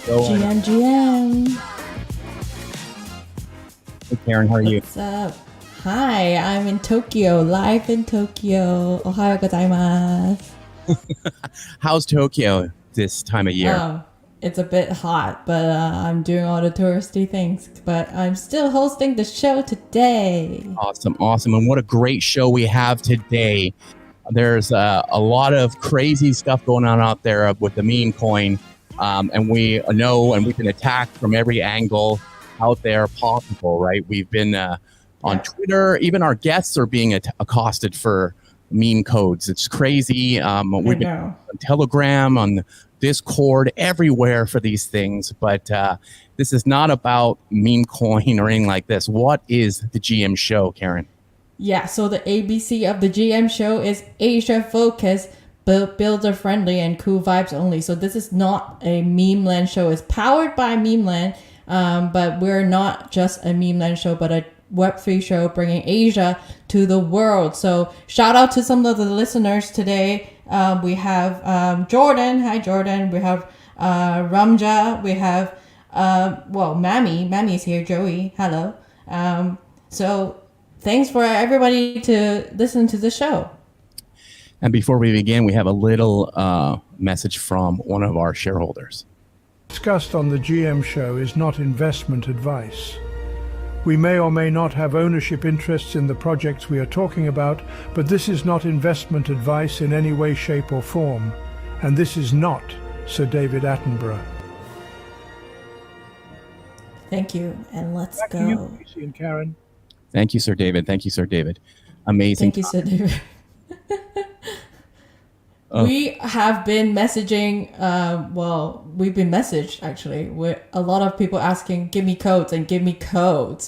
GM. Hey, Karen, how are you? What's up? Hi, I'm in Tokyo, live in Tokyo. Ohayo gozaimasu. How's Tokyo this time of year? It's a bit hot, but I'm doing all the touristy things. But I'm still hosting the show today. Awesome. And what a great show we have today. There's a lot of crazy stuff going on out there with the meme coin. And we know and we've been attacked from every angle out there possible, right? We've been on Twitter. Even our guests are being accosted for meme codes. It's crazy. We've been on Telegram, on Discord, everywhere for these things. But this is not about meme coin or anything like this. What is the GM show, Karen? Yeah, so the ABC of the GM show is Asia focused, builder friendly, and cool vibes only. So this is not a meme land show. It's powered by meme land, but we're not just a meme land show, but a Web3 show bringing Asia to the world. So shout out to some of the listeners today. We have Jordan. Hi, Jordan. We have Ramja. We have, Mammy. Mammy's here. Joey. Hello. So thanks for everybody to listen to the show. And before we begin, we have a little message from one of our shareholders. Discussed on the GM show is not investment advice. We may or may not have ownership interests in the projects we are talking about, but this is not investment advice in any way, shape, or form. And this is not Sir David Attenborough. Thank you, and let's Back go. to you, Casey and Karen. Thank you, Sir David. Amazing. Thank you, Sir David. We have been messaging, we've been messaged actually with a lot of people asking, give me codes.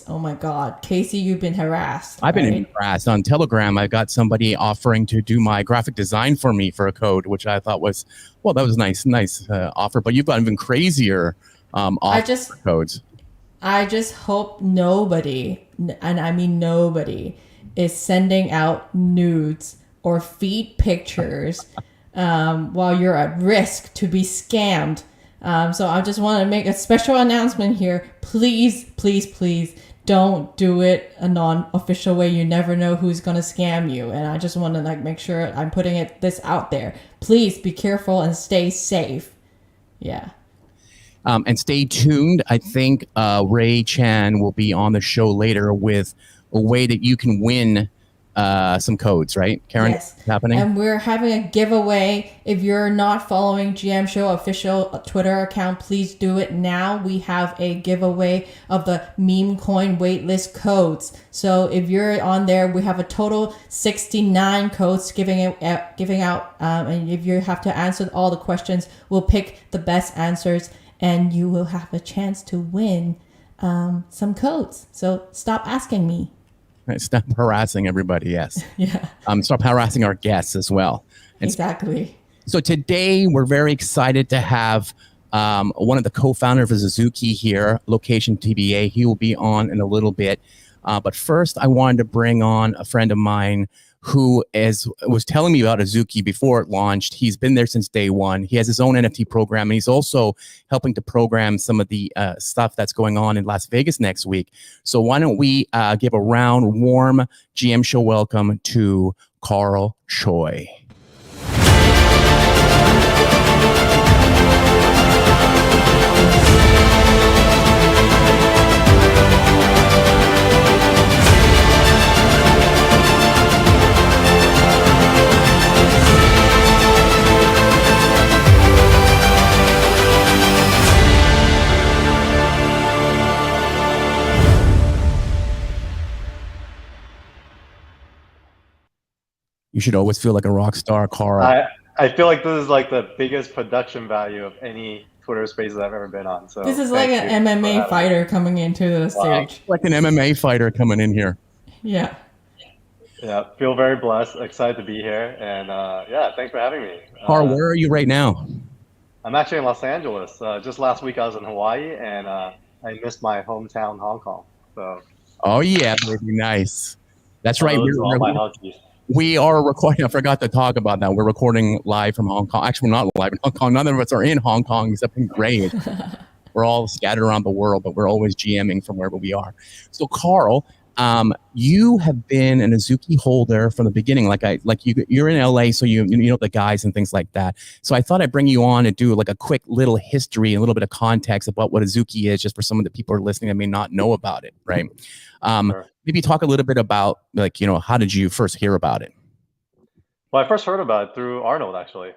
Oh my God. Casey, you've been harassed. I've been harassed on Telegram. I got somebody offering to do my graphic design for me for a code, which I thought was, that was nice offer, but you've got even crazier offers for codes. I just hope nobody, and I mean nobody, is sending out nudes or feed pictures while you're at risk to be scammed. So I just want to make a special announcement here. Please don't do it a non-official way. You never know who's going to scam you. And I just want to make sure I'm putting this out there. Please be careful and stay safe. Yeah. And stay tuned. I think Ray Chan will be on the show later with a way that you can win some codes, right, Karen? Yes. It's happening. And we're having a giveaway. If you're not following GM Show official Twitter account, please do it now. We have a giveaway of the meme coin waitlist codes. So if you're on there, we have a total 69 codes giving out. And if you have to answer all the questions, we'll pick the best answers, and you will have a chance to win some codes. So stop asking me. Right, stop harassing everybody, yes. Yeah. Stop harassing our guests as well. Exactly. So today we're very excited to have one of the co-founders of Suzuki here, Location TBA. He will be on in a little bit. But first, I wanted to bring on a friend of mine who was telling me about Suzuki before it launched. He's been there since day one. He has his own NFT program, and he's also helping to program some of the stuff that's going on in Las Vegas next week. So why don't we give a warm GM show welcome to Carl Choi. You should always feel like a rock star, Carl. I feel like this is like the biggest production value of any Twitter spaces I've ever been on. So this is like an MMA fighter coming into the stage. Like an MMA fighter coming in here. Yeah. Yeah, feel very blessed, excited to be here. And thanks for having me. Carl, where are you right now? I'm actually in Los Angeles. Just last week I was in Hawaii, and I missed my hometown, Hong Kong. So. Oh, yeah, baby, nice. That's right. We are recording. I forgot to talk about that. We're recording live from Hong Kong. Actually, we're not live in Hong Kong. None of us are in Hong Kong except in Gray. We're all scattered around the world, but we're always GMing from wherever we are. So, Carl, you have been an Azuki holder from the beginning. You're in LA, so you know the guys and things like that. So I thought I'd bring you on and do like a quick little history, a little bit of context about what Azuki is, just for some of the people who are listening that may not know about it, right? Sure. Maybe talk a little bit about how did you first hear about it? Well, I first heard about it through Arnold, actually.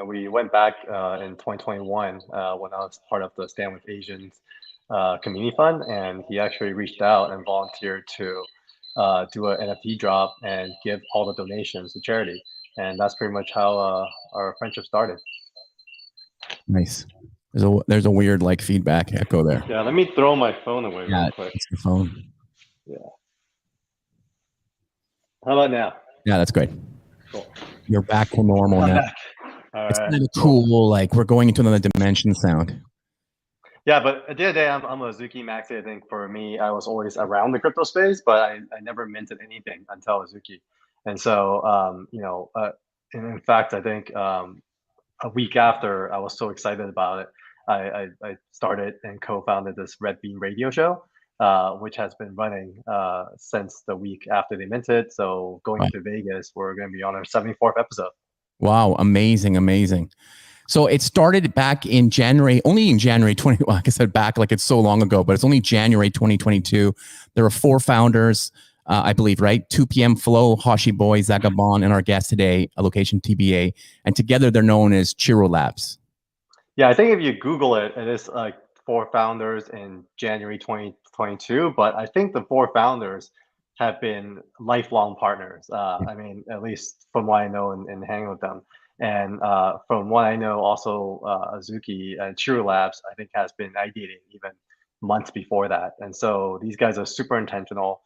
We went back in 2021 when I was part of the Stand with Asians community fund, and he actually reached out and volunteered to do an NFT drop and give all the donations to charity. And that's pretty much how our friendship started. Nice. There's a weird like feedback echo there. Yeah, let me throw my phone away real quick. It's your phone. Yeah. How about now? Yeah, that's great. Cool. You're back to normal now. It's kind of cool. Like we're going into another dimension sound. Yeah, but at the end of the day, I'm a Azuki maxi. I think for me, I was always around the crypto space, but I never minted anything until Azuki. And so, and in fact, I think a week after I was so excited about it, I started and co-founded this Red Bean radio show, which has been running since the week after they minted. So going to Vegas, we're going to be on our 74th episode. Wow, amazing, amazing. So it started back in January, only in January 20. Well, like I said, back like it's so long ago, but it's only January 2022. There are 4 founders, I believe, right? 2 PM Flow, Hoshi Boy, Zagabon, and our guest today, Location TBA. And together they're known as Chiro Labs. Yeah, I think if you Google it, it is like 4 founders in January 2022. But I think the 4 founders have been lifelong partners. I mean, at least from what I know and hanging with them. And from what I know, also Azuki and Chiro Labs, I think, has been ideating even months before that. And so these guys are super intentional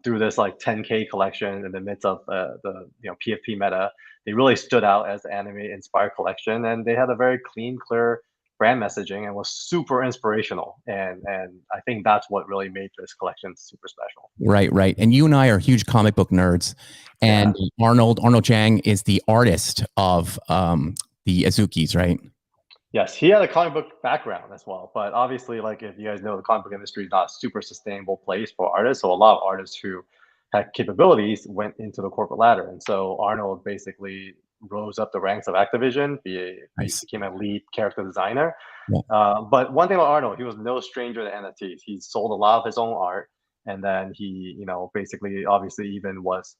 through this like 10K collection in the midst of the PFP meta. They really stood out as the anime inspired collection, and they had a very clean, clear brand messaging and was super inspirational. And I think that's what really made this collection super special. Right. And you and I are huge comic book nerds. And Arnold Chang is the artist of the Azukis, right? Yes, he had a comic book background as well. But obviously, like if you guys know, the comic book industry is not a super sustainable place for artists. So a lot of artists who had capabilities went into the corporate ladder. And so Arnold basically rose up the ranks of Activision, became a lead character designer. But one thing about Arnold, he was no stranger to NFTs. He sold a lot of his own art. And then he, basically, obviously, even was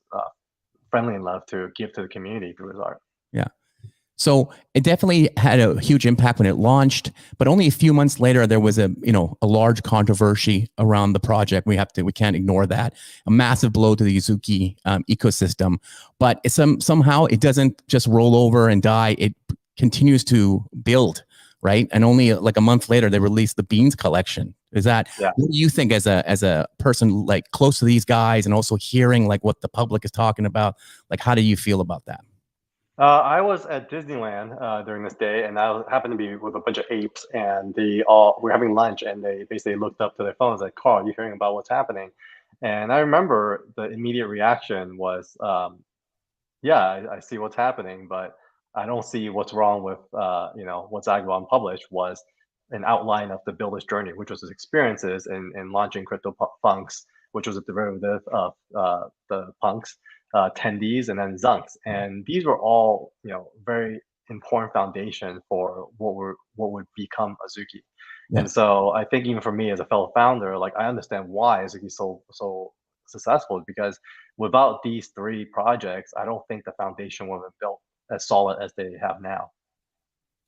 friendly enough to give to the community through his art. Yeah. So it definitely had a huge impact when it launched, but only a few months later, there was a large controversy around the project. We can't ignore that. A massive blow to the Azuki ecosystem, but somehow it doesn't just roll over and die. It continues to build, right? And only like a month later, they released the Beans collection. What do you think as a person like close to these guys and also hearing like what the public is talking about? Like, how do you feel about that? I was at Disneyland during this day, and I happened to be with a bunch of apes, and they all were having lunch, and they basically looked up to their phones like, "Carl, you hearing about what's happening?" And I remember the immediate reaction was, "Yeah, I see what's happening, but I don't see what's wrong with what Zagabon published was an outline of the builder's journey, which was his experiences in launching CryptoPunks, which was a derivative of the punks." Tendies and then Zunks, and these were all very important foundation for what would become Azuki. And so I think even for me as a fellow founder, like I understand why Azuki is so successful, because without these 3 projects, I don't think the foundation would have been built as solid as they have now.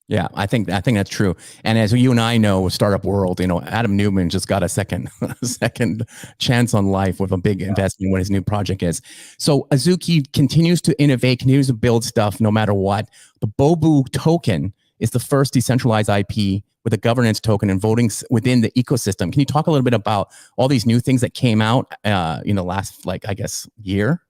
Yeah, I think that's true. And as you and I know, with startup world, Adam Newman just got a second chance on life with a big investment in what his new project is. So Azuki continues to innovate, continues to build stuff no matter what. The Bobu token is the first decentralized IP with a governance token and voting within the ecosystem. Can you talk a little bit about all these new things that came out, last, I guess, year?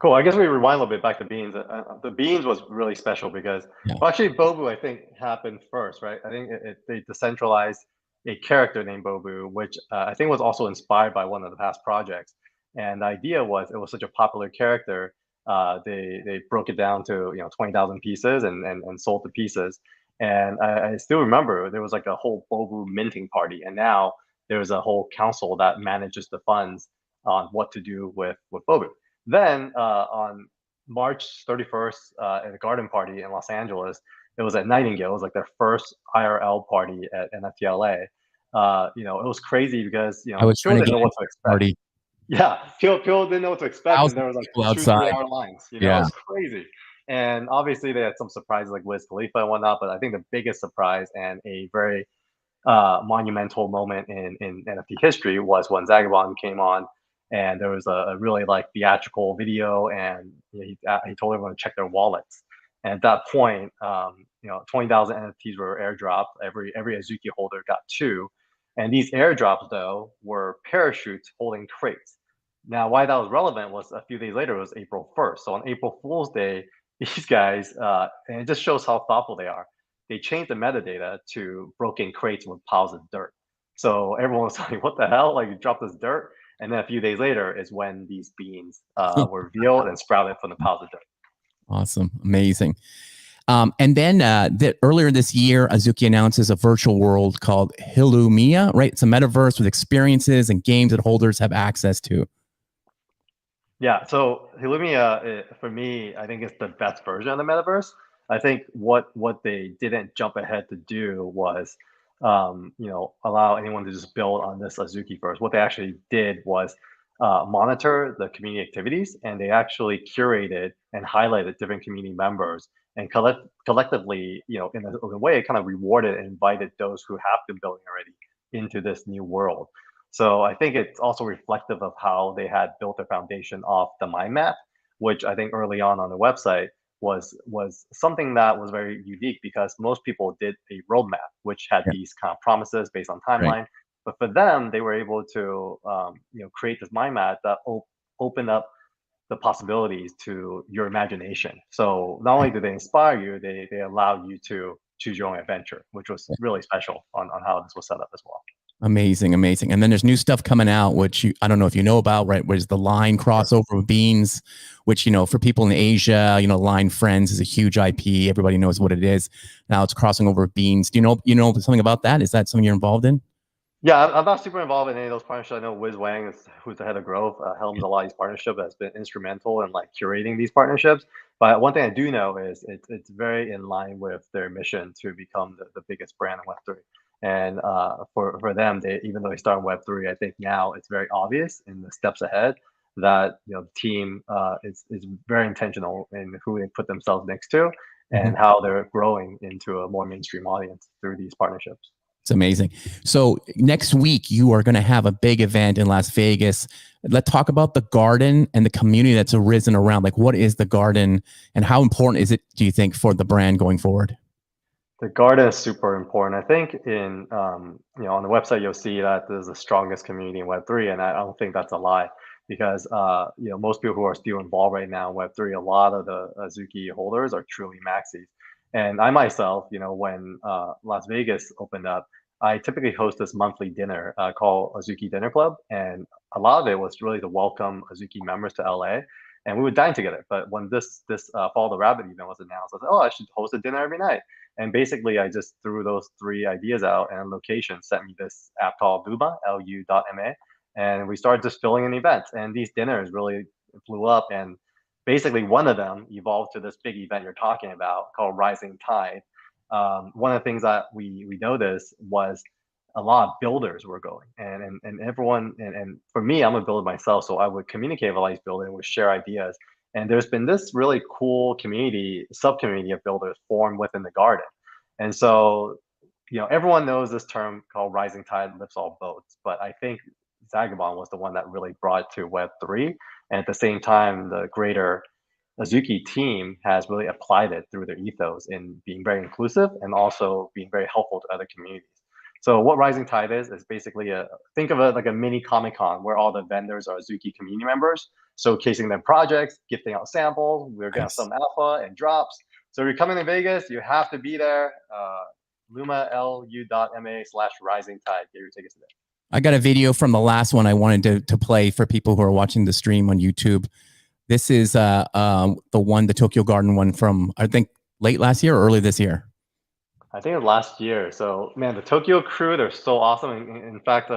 Cool. I guess we rewind a little bit back to Beans. The Beans was really special because, well, actually, Bobu, I think, happened first, right? I think they decentralized a character named Bobu, which I think was also inspired by one of the past projects. And the idea was it was such a popular character They broke it down to 20,000 pieces and sold the pieces. And I still remember there was like a whole Bobu minting party, and now there's a whole council that manages the funds on what to do with Bobu. Then on March 31st at a garden party in Los Angeles, it was at Nightingale. It was like their first IRL party at NFTLA. It was crazy because I was people trying to didn't get know into what to the expect. party. Yeah, people didn't know what to expect, and Thousands there of was like people 2 3 outside. hour lines. It Yeah. was crazy. And obviously they had some surprises like Wiz Khalifa and whatnot, but I think the biggest surprise and a very monumental moment in NFT history was when Zagabond came on, and there was a really like theatrical video, and he told everyone to check their wallets. And at that point, 20,000 NFTs were airdropped. Every Azuki holder got two, and these airdrops though were parachutes holding crates. Now, why that was relevant was a few days later. It was April 1st. So on April Fool's Day, these guys, and it just shows how thoughtful they are, they changed the metadata to broken crates with piles of dirt. So everyone was like, "What the hell? Like you dropped this dirt?" And then a few days later is when these beans were revealed and sprouted from the piles of dirt. Awesome. Amazing. And then earlier this year, Azuki announces a virtual world called Hilumia, right? It's a metaverse with experiences and games that holders have access to. Yeah, so Hilumia, for me, I think it's the best version of the metaverse. I think what they didn't jump ahead to do was, allow anyone to just build on this Azuki first. What they actually did was monitor the community activities, and they actually curated and highlighted different community members, and collectively, in a way, kind of rewarded and invited those who have been building already into this new world. So I think it's also reflective of how they had built their foundation off the mind map, which I think early on the website was something that was very unique because most people did a roadmap, which had Yeah. these kind of promises based on Right. timeline. But for them, they were able to create this mind map that opened up the possibilities to your imagination. So not only do they inspire you, they allow you to choose your own adventure, which was really special on how this was set up as well. Amazing, amazing. And then there's new stuff coming out, which I don't know if you know about, right? Where's the Line crossover with Beans, which, for people in Asia, Line Friends is a huge IP. Everybody knows what it is. Now it's crossing over with Beans. Do you know something about that? Is that something you're involved in? Yeah, I'm not super involved in any of those partnerships. I know Wiz Wang is who's the head of growth, helms a lot of these partnerships, has been instrumental in like curating these partnerships. But one thing I do know is it's very in line with their mission to become the biggest brand in Web3. And for them, even though they start in Web3, I think now it's very obvious in the steps ahead that the team is very intentional in who they put themselves next to and how they're growing into a more mainstream audience through these partnerships. It's amazing. So next week, you are going to have a big event in Las Vegas. Let's talk about the garden and the community that's arisen around. Like, what is the garden and how important is it, do you think, for the brand going forward? The garden is super important. I think on the website, you'll see that there's the strongest community in Web3, and I don't think that's a lie because, most people who are still involved right now in Web3, a lot of the Azuki holders are truly maxis. And I myself, when Las Vegas opened up, I typically host this monthly dinner called Azuki Dinner Club, and a lot of it was really to welcome Azuki members to LA, and we would dine together. But when this Follow the Rabbit event was announced, I was like, oh, I should host a dinner every night. And basically, I just threw those three ideas out, and Location sent me this app called Luma, Lu.ma, and we started just filling in events. And these dinners really blew up, and basically one of them evolved to this big event you're talking about called Rising Tide. One of the things that we noticed was a lot of builders were going, and everyone, and for me, I'm a builder myself, so I would communicate with all these builders and would share ideas. And there's been this really cool community, sub-community of builders formed within the garden. And so, everyone knows this term called rising tide lifts all boats, but I think Zagabond was the one that really brought it to Web3. And at the same time, the greater Azuki team has really applied it through their ethos in being very inclusive and also being very helpful to other communities. So what Rising Tide is basically think of it like a mini Comic-Con where all the vendors are Azuki community members, showcasing their projects, gifting out samples. We're gonna have some alpha and drops. So if you're coming to Vegas, you have to be there. LumaLU.ma/rising tide. Get your tickets today. I got a video from the last one I wanted to play for people who are watching the stream on YouTube. This is the Tokyo Garden one from, I think, late last year or early this year. I think it was last year. So man, the Tokyo crew, they're so awesome. In fact,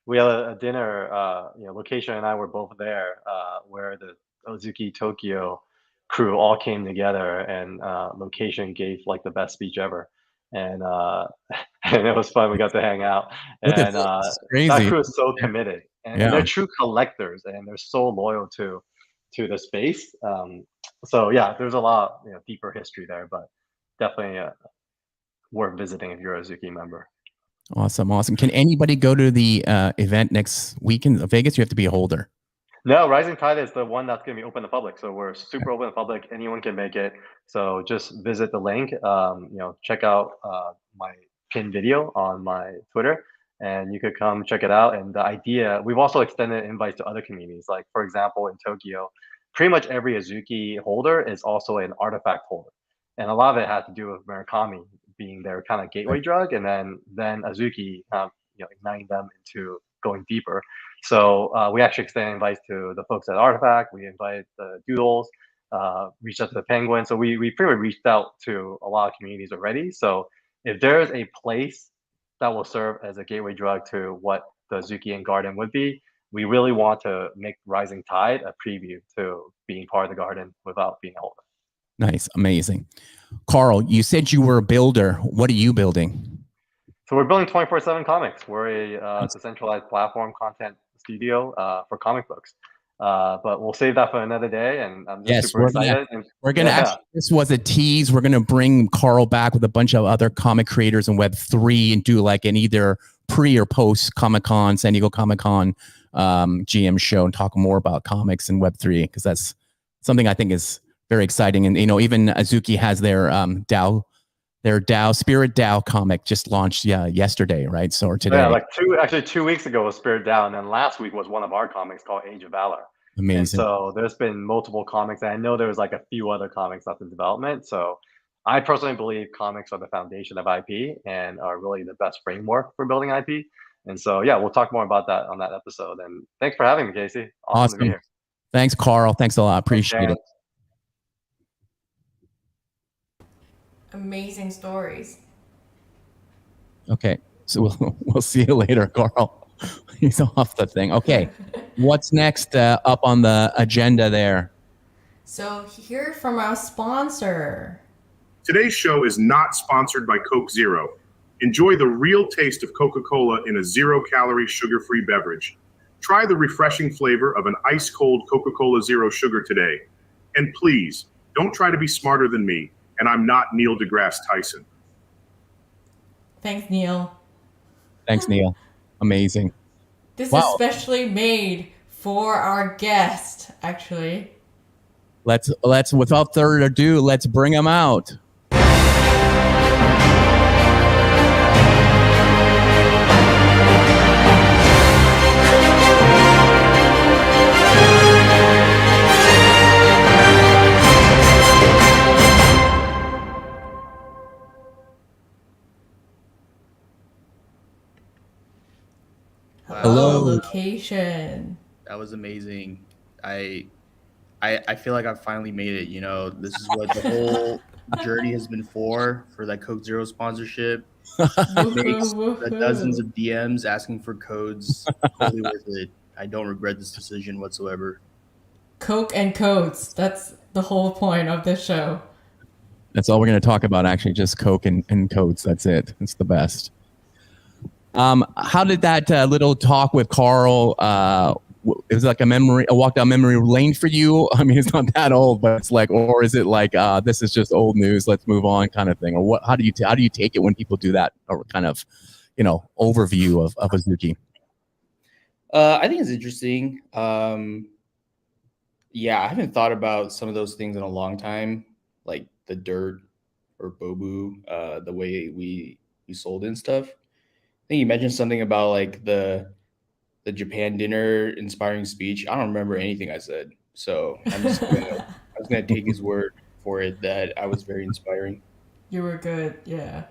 we had a dinner. Location and I were both there, where the Ozuki Tokyo crew all came together, and Location gave like the best speech ever, and and it was fun. We got to hang out, Look at and this. It's that crazy. crew is so committed, and Yeah. they're true collectors, and they're so loyal to the space. So yeah, there's a lot deeper history there, but definitely worth visiting if you're a Zuki member. Awesome. Awesome. Can anybody go to the event next week in Vegas? You have to be a holder. No, Rising Tide is the one that's going to be open to public. So we're super open to public. Anyone can make it. So just visit the link. Check out my pinned video on my Twitter, and you could come check it out. And the idea, we've also extended invites to other communities. Like for example, in Tokyo, pretty much every Azuki holder is also an artifact holder, and a lot of it had to do with Murakami being their kind of gateway drug, and then Azuki, igniting them into going deeper. So we actually extended invites to the folks at Artifact. We invited the Doodles, reached out to the Penguin. So we pretty much reached out to a lot of communities already. So if there's a place that will serve as a gateway drug to what the Zuki Garden would be, we really want to make Rising Tide a preview to being part of the garden without being a holder. Nice. Amazing. Carl, you said you were a builder. What are you building? So we're building 24/7 comics. We're a decentralized platform content studio for comic books. But we'll save that for another day, and I'm just super excited. We're gonna actually, this was a tease. We're gonna bring Carl back with a bunch of other comic creators in Web3 and do like an either pre or post Comic-Con, San Diego Comic-Con GM show, and talk more about comics and Web3, because that's something I think is very exciting. And even Azuki has their Spirit DAO comic just launched yesterday, right? So or today. Yeah, like 2 weeks ago was Spirit DAO, and then last week was one of our comics called Age of Valor. Amazing. And so there's been multiple comics, and I know there's like a few other comics that's in development. So I personally believe comics are the foundation of IP and are really the best framework for building IP. And so yeah, we'll talk more about that on that episode. And thanks for having me, Casey. Awesome to be here. Thanks, Carl. Thanks a lot. Appreciate it. Amazing stories. Okay, so we'll see you later, Carl. He's off the thing. Okay, what's next up on the agenda there? So hear from our sponsor. Today's show is not sponsored by Coke Zero. Enjoy the real taste of Coca-Cola in a zero-calorie, sugar-free beverage. Try the refreshing flavor of an ice-cold Coca-Cola Zero Sugar today. And please, don't try to be smarter than me, and I'm not Neil deGrasse Tyson. Thanks, Neil. Thanks, Neil. Amazing. This is specially made for our guest, actually. Let's without further ado, let's bring him out. Hello. Location. That was amazing. I feel like I finally made it. This is what the whole journey has been for that Coke Zero sponsorship. Makes the dozens of DMs asking for codes totally worth it. I don't regret this decision whatsoever. Coke and codes. That's the whole point of this show. That's all we're going to talk about, actually, just Coke and codes. That's it. It's the best. How did that little talk with Carl, it was like a walk down memory lane for you? I mean, it's not that old, but it's like, or is it like, this is just old news, let's move on kind of thing? Or what, how do you take it when people do that, or kind of, overview of Azuki? I think it's interesting. Yeah, I haven't thought about some of those things in a long time, like the dirt or Bobu, the way we sold and stuff. I think you mentioned something about like the Japan dinner inspiring speech. I don't remember anything I said, so I'm just gonna take his word for it that I was very inspiring. You were good, yeah.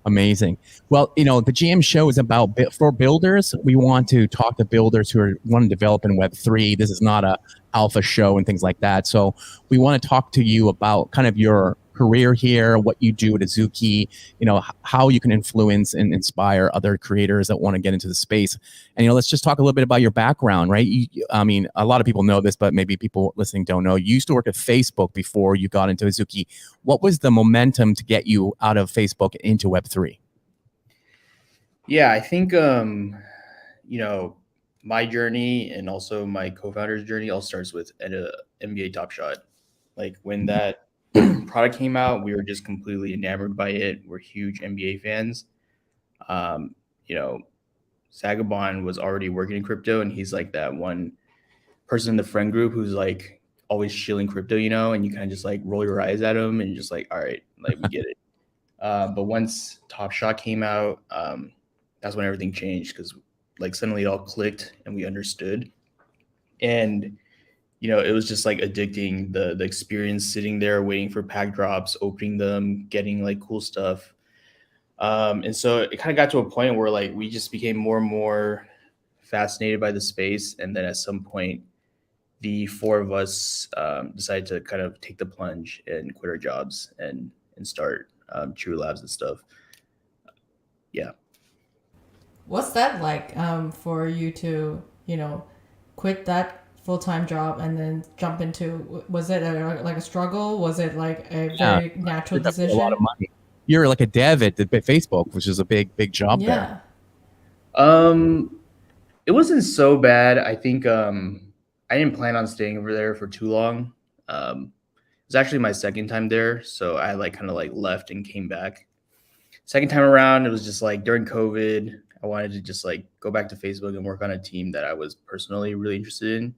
Amazing. Well, the GM show is about for builders. We want to talk to builders who want to develop in Web3. This is not a alpha show and things like that. So we want to talk to you about kind of your career here, what you do at Azuki, how you can influence and inspire other creators that want to get into the space. And, let's just talk a little bit about your background, right? I mean, a lot of people know this, but maybe people listening don't know. You used to work at Facebook before you got into Azuki. What was the momentum to get you out of Facebook into Web3? Yeah, I think, my journey and also my co-founder's journey all starts with at a NBA Top Shot. Like when that product came out, we were just completely enamored by it. We're huge NBA fans. Um, you know, Sagabon was already working in crypto, and he's like that one person in the friend group who's like always shilling crypto, and you kind of just like roll your eyes at him and you're just like, all right, like we get it. But once Top Shot came out, that's when everything changed because like suddenly it all clicked and we understood. And it was just like addicting, the experience sitting there waiting for pack drops, opening them, getting like cool stuff. And so it kind of got to a point where like we just became more and more fascinated by the space. And then at some point, the four of us decided to kind of take the plunge and quit our jobs and start True Labs and stuff. Yeah. What's that like for you to, quit that full-time job and then jump into, was it like a struggle? Was it like a very natural decision? A lot of money. You're like a dev at Facebook, which is a big job there. It wasn't so bad. I think I didn't plan on staying over there for too long. It was actually my second time there, so I like kind of like left and came back. Second time around, it was just like during COVID, I wanted to just like go back to Facebook and work on a team that I was personally really interested in.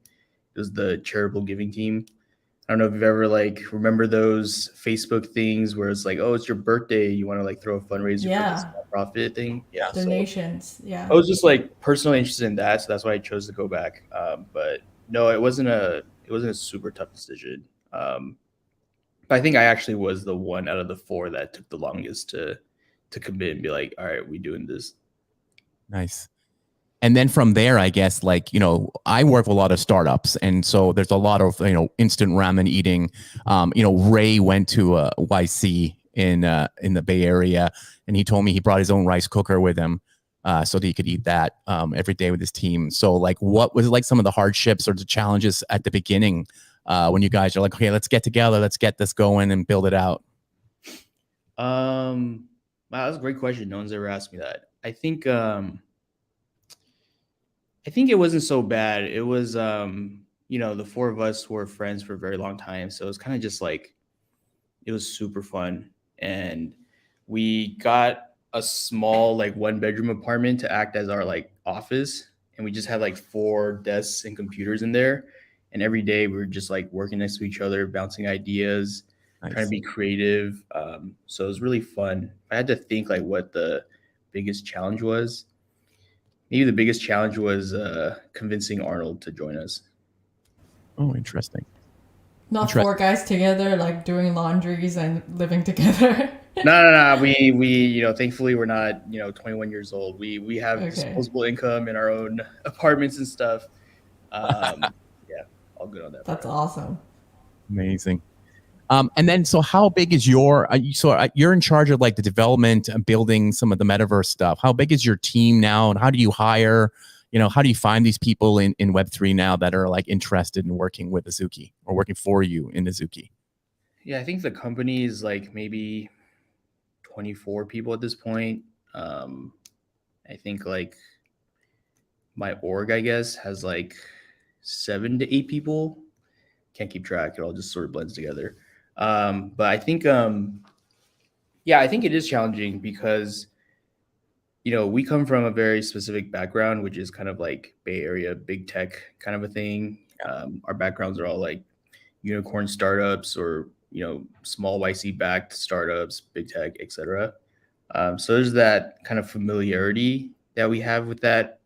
It was the charitable giving team. I don't know if you've ever like remember those Facebook things where it's like, oh, it's your birthday, you want to like throw a fundraiser for this nonprofit thing. Yeah. Donations. So I was just like personally interested in that, so that's why I chose to go back. But no, it wasn't a super tough decision. But I think I actually was the one out of the four that took the longest to commit and be like, all right, we doing this. Nice. And then from there, I guess, like, I work with a lot of startups. And so there's a lot of, instant ramen eating. Ray went to YC in the Bay Area, and he told me he brought his own rice cooker with him so that he could eat that every day with his team. So like, what was like some of the hardships or the challenges at the beginning when you guys are like, okay, let's get together, let's get this going and build it out? Wow, that's a great question. No one's ever asked me that. I think it wasn't so bad. It was, the four of us were friends for a very long time. So it was kind of just like, it was super fun. And we got a small, like 1-bedroom apartment to act as our like office. And we just had like 4 desks and computers in there. And every day we were just like working next to each other, bouncing ideas, trying to be creative. So it was really fun. I had to think like what the biggest challenge was. Maybe the biggest challenge was convincing Arnold to join us. Oh, interesting. Not 4 guys together, like doing laundries and living together. No. We thankfully we're not 21 years old. We have disposable income in our own apartments and stuff. Yeah, all good on that. That's awesome. Amazing. And then, so how big is you're in charge of like the development and building some of the metaverse stuff. How big is your team now, and how do you hire? How do you find these people in Web3 now that are like interested in working with Azuki or working for you in Azuki? Yeah, I think the company is like maybe 24 people at this point. I think like my org, I guess, has like 7 to 8 people. Can't keep track. It all just sort of blends together. But I think, I think it is challenging because, we come from a very specific background, which is kind of like Bay Area, big tech kind of a thing. Our backgrounds are all like unicorn startups or, small YC backed startups, big tech, etc. So there's that kind of familiarity that we have with that,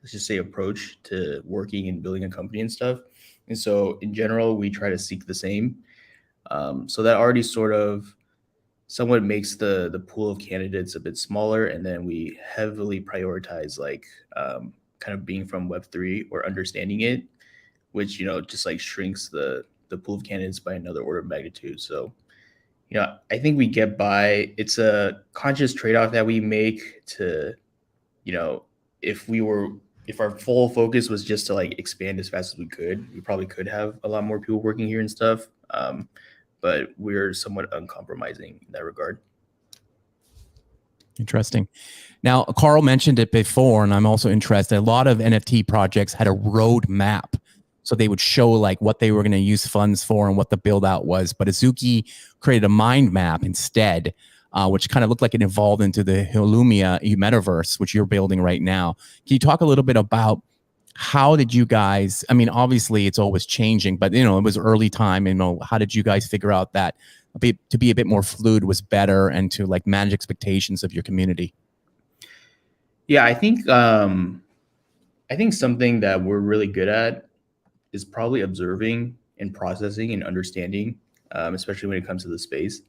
let's just say, approach to working and building a company and stuff. And so in general, we try to seek the same. So that already sort of somewhat makes the pool of candidates a bit smaller, and then we heavily prioritize like kind of being from Web3 or understanding it, which just like shrinks the pool of candidates by another order of magnitude. So I think we get by. It's a conscious trade-off that we make to, if our full focus was just to like expand as fast as we could, we probably could have a lot more people working here and stuff. But we're somewhat uncompromising in that regard. Interesting. Now, Carl mentioned it before, and I'm also interested. A lot of NFT projects had a roadmap. So they would show like what they were going to use funds for and what the build out was. But Azuki created a mind map instead, which kind of looked like it evolved into the Illumia metaverse, which you're building right now. Can you talk a little bit about how did you guys, I mean, obviously it's always changing, but it was early time, how did you guys figure out that to be a bit more fluid was better and to like manage expectations of your community? Yeah, I think something that we're really good at is probably observing and processing and understanding, especially when it comes to the space.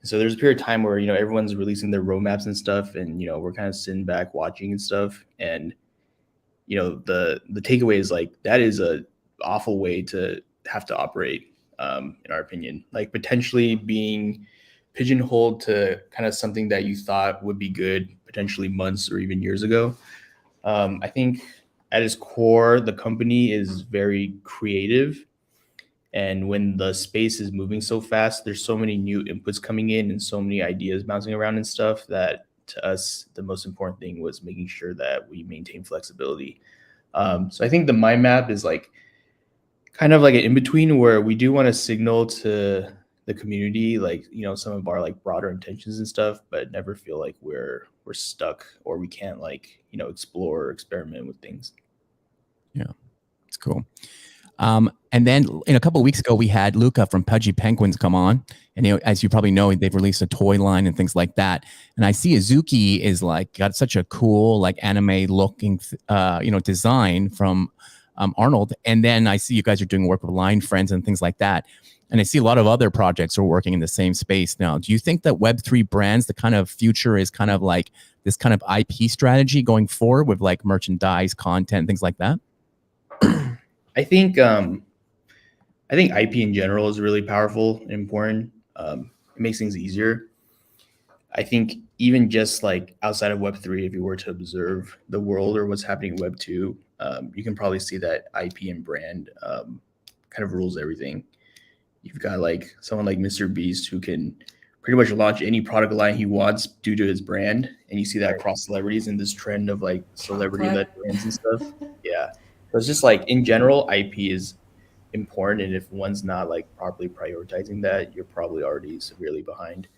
So there's a period of time where everyone's releasing their roadmaps and stuff, and we're kind of sitting back watching and stuff, and the takeaway is like that is a awful way to have to operate, in our opinion. Like potentially being pigeonholed to kind of something that you thought would be good potentially months or even years ago. I think at its core, the company is very creative. And when the space is moving so fast, there's so many new inputs coming in and so many ideas bouncing around and stuff that to us, the most important thing was making sure that we maintain flexibility. So I think the mind map is like kind of like an in-between where we do want to signal to the community, like, some of our like broader intentions and stuff, but never feel like we're stuck or we can't like, explore or experiment with things. Yeah, it's cool. And then a couple of weeks ago, we had Luca from Pudgy Penguins come on. And as you probably know, they've released a toy line and things like that. And I see Azuki is like got such a cool, like anime looking, design from Arnold. And then I see you guys are doing work with Line Friends and things like that. And I see a lot of other projects are working in the same space now. Do you think that Web3 brands, the kind of future is kind of like this kind of IP strategy going forward with like merchandise, content, things like that? I think IP in general is really powerful and important. It makes things easier. I think even just like outside of Web3, if you were to observe the world or what's happening in Web2, you can probably see that IP and brand kind of rules everything. You've got like someone like Mr. Beast who can pretty much launch any product line he wants due to his brand. And you see that across celebrities and this trend of like celebrity-led brands and stuff. Yeah. So it's just like in general, IP is important. And if one's not like properly prioritizing that, you're probably already severely behind.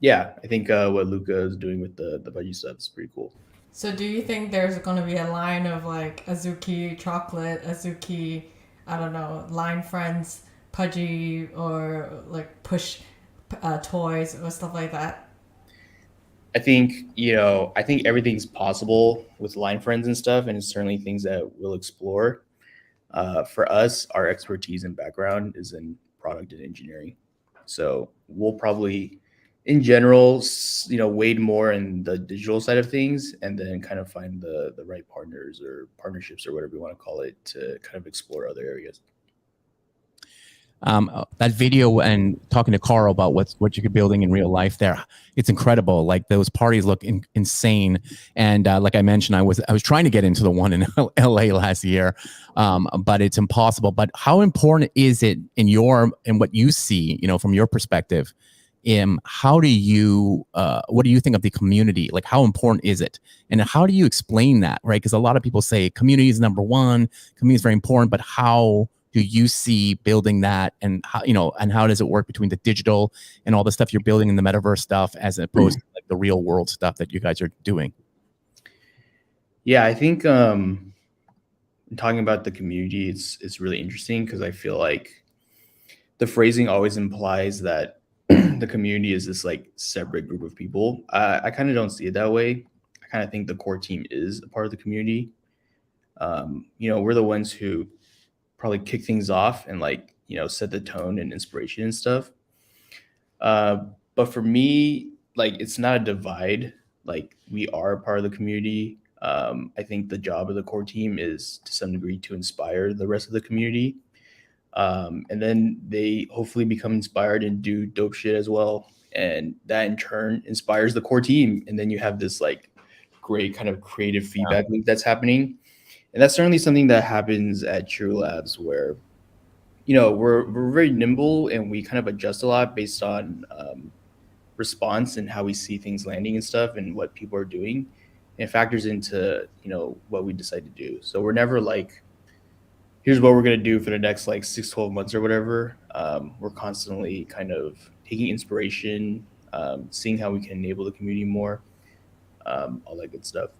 Yeah, I think what Luca is doing with the budgie stuff is pretty cool. So do you think there's going to be a line of like Azuki chocolate, Azuki, I don't know, Line Friends, Pudgy, or like push toys or stuff like that? I think everything's possible with Line Friends and stuff, and it's certainly things that we'll explore. For us, our expertise and background is in product and engineering. So we'll probably, in general, wade more in the digital side of things and then kind of find the right partners or partnerships or whatever you want to call it to kind of explore other areas. That video and talking to Carl about what you're building in real life there, it's incredible. Like those parties look insane. And like I mentioned, I was trying to get into the one in LA last year, but it's impossible. But how important is it in what you see, from your perspective? How do you what do you think of the community? Like how important is it? And how do you explain that, right? Because a lot of people say community is number one, community is very important, but how do you see building that, and how and how does it work between the digital and all the stuff you're building in the metaverse stuff as opposed to like the real world stuff that you guys are doing? Yeah, I think talking about the community, it's really interesting because I feel like the phrasing always implies that the community is this like separate group of people. I kind of don't see it that way. I kind of think the core team is a part of the community. We're the ones who probably kick things off and like, set the tone and inspiration and stuff. But for me, like it's not a divide. Like we are a part of the community. I think the job of the core team is to some degree to inspire the rest of the community. And then they hopefully become inspired and do dope shit as well. And that in turn inspires the core team. And then you have this like great kind of creative feedback loop that's happening. And that's certainly something that happens at True Labs where, you know, we're very nimble and we kind of adjust a lot based on response and how we see things landing and stuff and what people are doing. And it factors into, you know, what we decide to do. So we're never like, here's what we're going to do for the next like 6-12 months or whatever. We're constantly kind of taking inspiration, seeing how we can enable the community more, all that good stuff.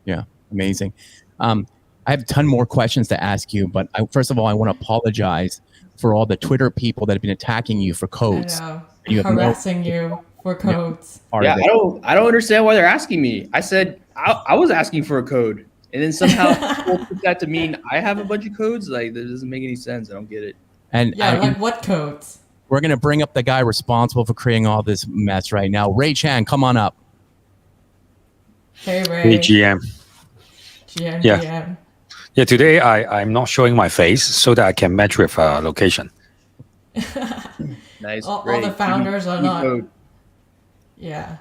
Yeah, amazing. I have a ton more questions to ask you, but first of all, I want to apologize for all the Twitter people that have been attacking you for codes. I know. You have Harassing you for codes. Yeah, I don't understand why they're asking me. I said I was asking for a code, and then somehow people took that to mean I have a bunch of codes. Like that doesn't make any sense. I don't get it. And yeah, like what codes? We're gonna bring up the guy responsible for creating all this mess right now. Ray Chan, come on up. Hey Ray. Hey GM. GM. Yeah. GM. Yeah, today I'm not showing my face so that I can match with location. Nice. All the founders are not. Code. Yeah.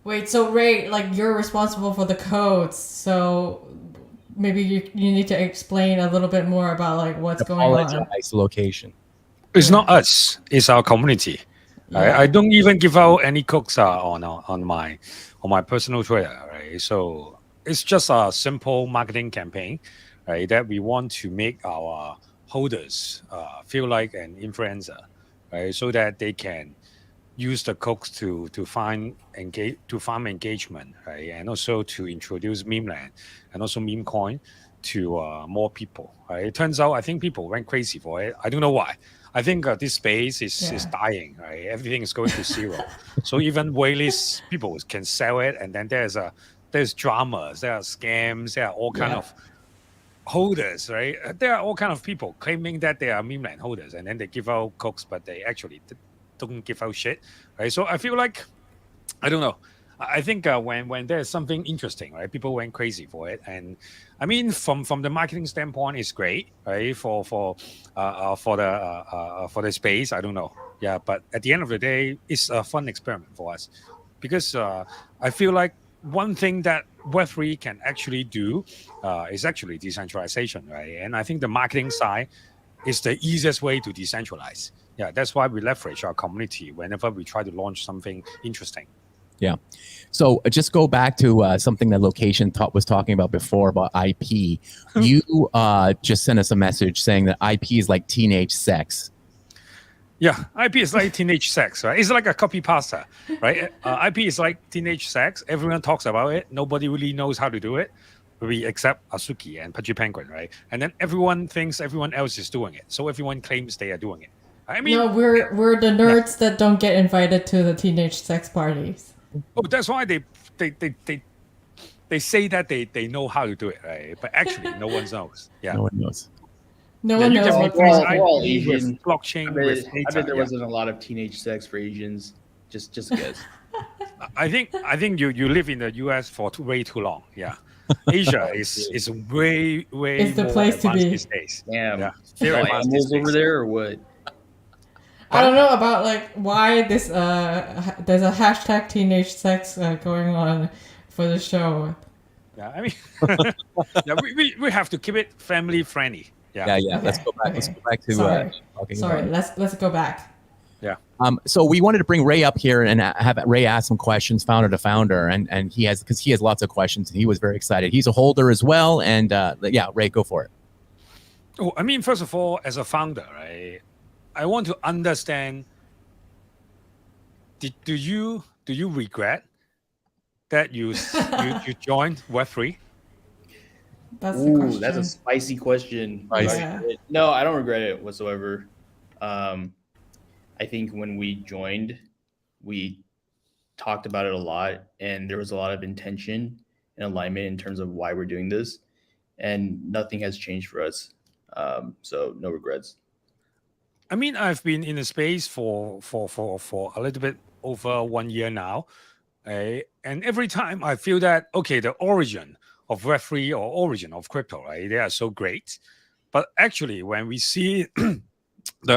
Wait, so Ray, like you're responsible for the codes, so maybe you need to explain a little bit more about like what's going on. Location. It's not us; it's our community. Yeah. I don't even give out any cooks on my personal Twitter, right? So it's just a simple marketing campaign, right? That we want to make our holders feel like an influencer, right? So that they can use the cooks to farm engagement, right? And also to introduce meme land and also meme coin to more people, right? It turns out I think people went crazy for it. I don't know why. I think this space is dying, right? Everything is going to zero. So even waitlist people can sell it, and then there's dramas, there are scams, there are all kind of holders, right? There are all kind of people claiming that they are meme land holders, and then they give out cooks, but they actually don't give out shit, right? So I feel like, I don't know. I think when there's something interesting, right, people went crazy for it, and I mean from the marketing standpoint, it's great, right? For the space, I don't know, yeah. But at the end of the day, it's a fun experiment for us because I feel like one thing that Web3 can actually do is actually decentralization, right? And I think the marketing side is the easiest way to decentralize. Yeah, that's why we leverage our community whenever we try to launch something interesting. Yeah. So just go back to something that Location was talking about before about IP. You just sent us a message saying that IP is like teenage sex. Yeah, IP is like teenage sex, right? It's like a copy pasta, right? IP is like teenage sex. Everyone talks about it. Nobody really knows how to do it, except Asuki and Pudgy Penguin, right? And then everyone thinks everyone else is doing it. So everyone claims they are doing it. I mean, no, we're the nerds that don't get invited to the teenage sex parties. Oh, that's why they say that they know how to do it, right? But actually, no one knows. Yeah, no one knows. No one knows what We're all Asian. Blockchain. I bet there wasn't a lot of teenage sex for Asians. Just guess. I think you live in the US for way too long. Yeah, Asia is way It's the more place to advanced be. These days. Damn, Yeah, there very are advanced these animals over days. there or what? I don't know about like why this there's a hashtag teenage sex going on for the show. Yeah, I mean, yeah, we have to keep it family friendly. Yeah. Yeah. Okay, Let's go back. okay. Let's go back to talking Sorry, about. let's go back. Yeah. So we wanted to bring Ray up here and have Ray ask some questions, founder to founder, and he has lots of questions and he was very excited. He's a holder as well, and Ray, go for it. Oh, I mean, first of all, as a founder, right, I want to understand. Do you regret that you joined Web3? That's the question. That's a spicy question. Spicy. Yeah. No, I don't regret it whatsoever. I think when we joined, we talked about it a lot, and there was a lot of intention and alignment in terms of why we're doing this, and nothing has changed for us. So no regrets. I mean, I've been in the space for a little bit over 1 year now, right? And every time I feel that okay, the origin of Web3 or origin of crypto, right? They are so great, but actually, when we see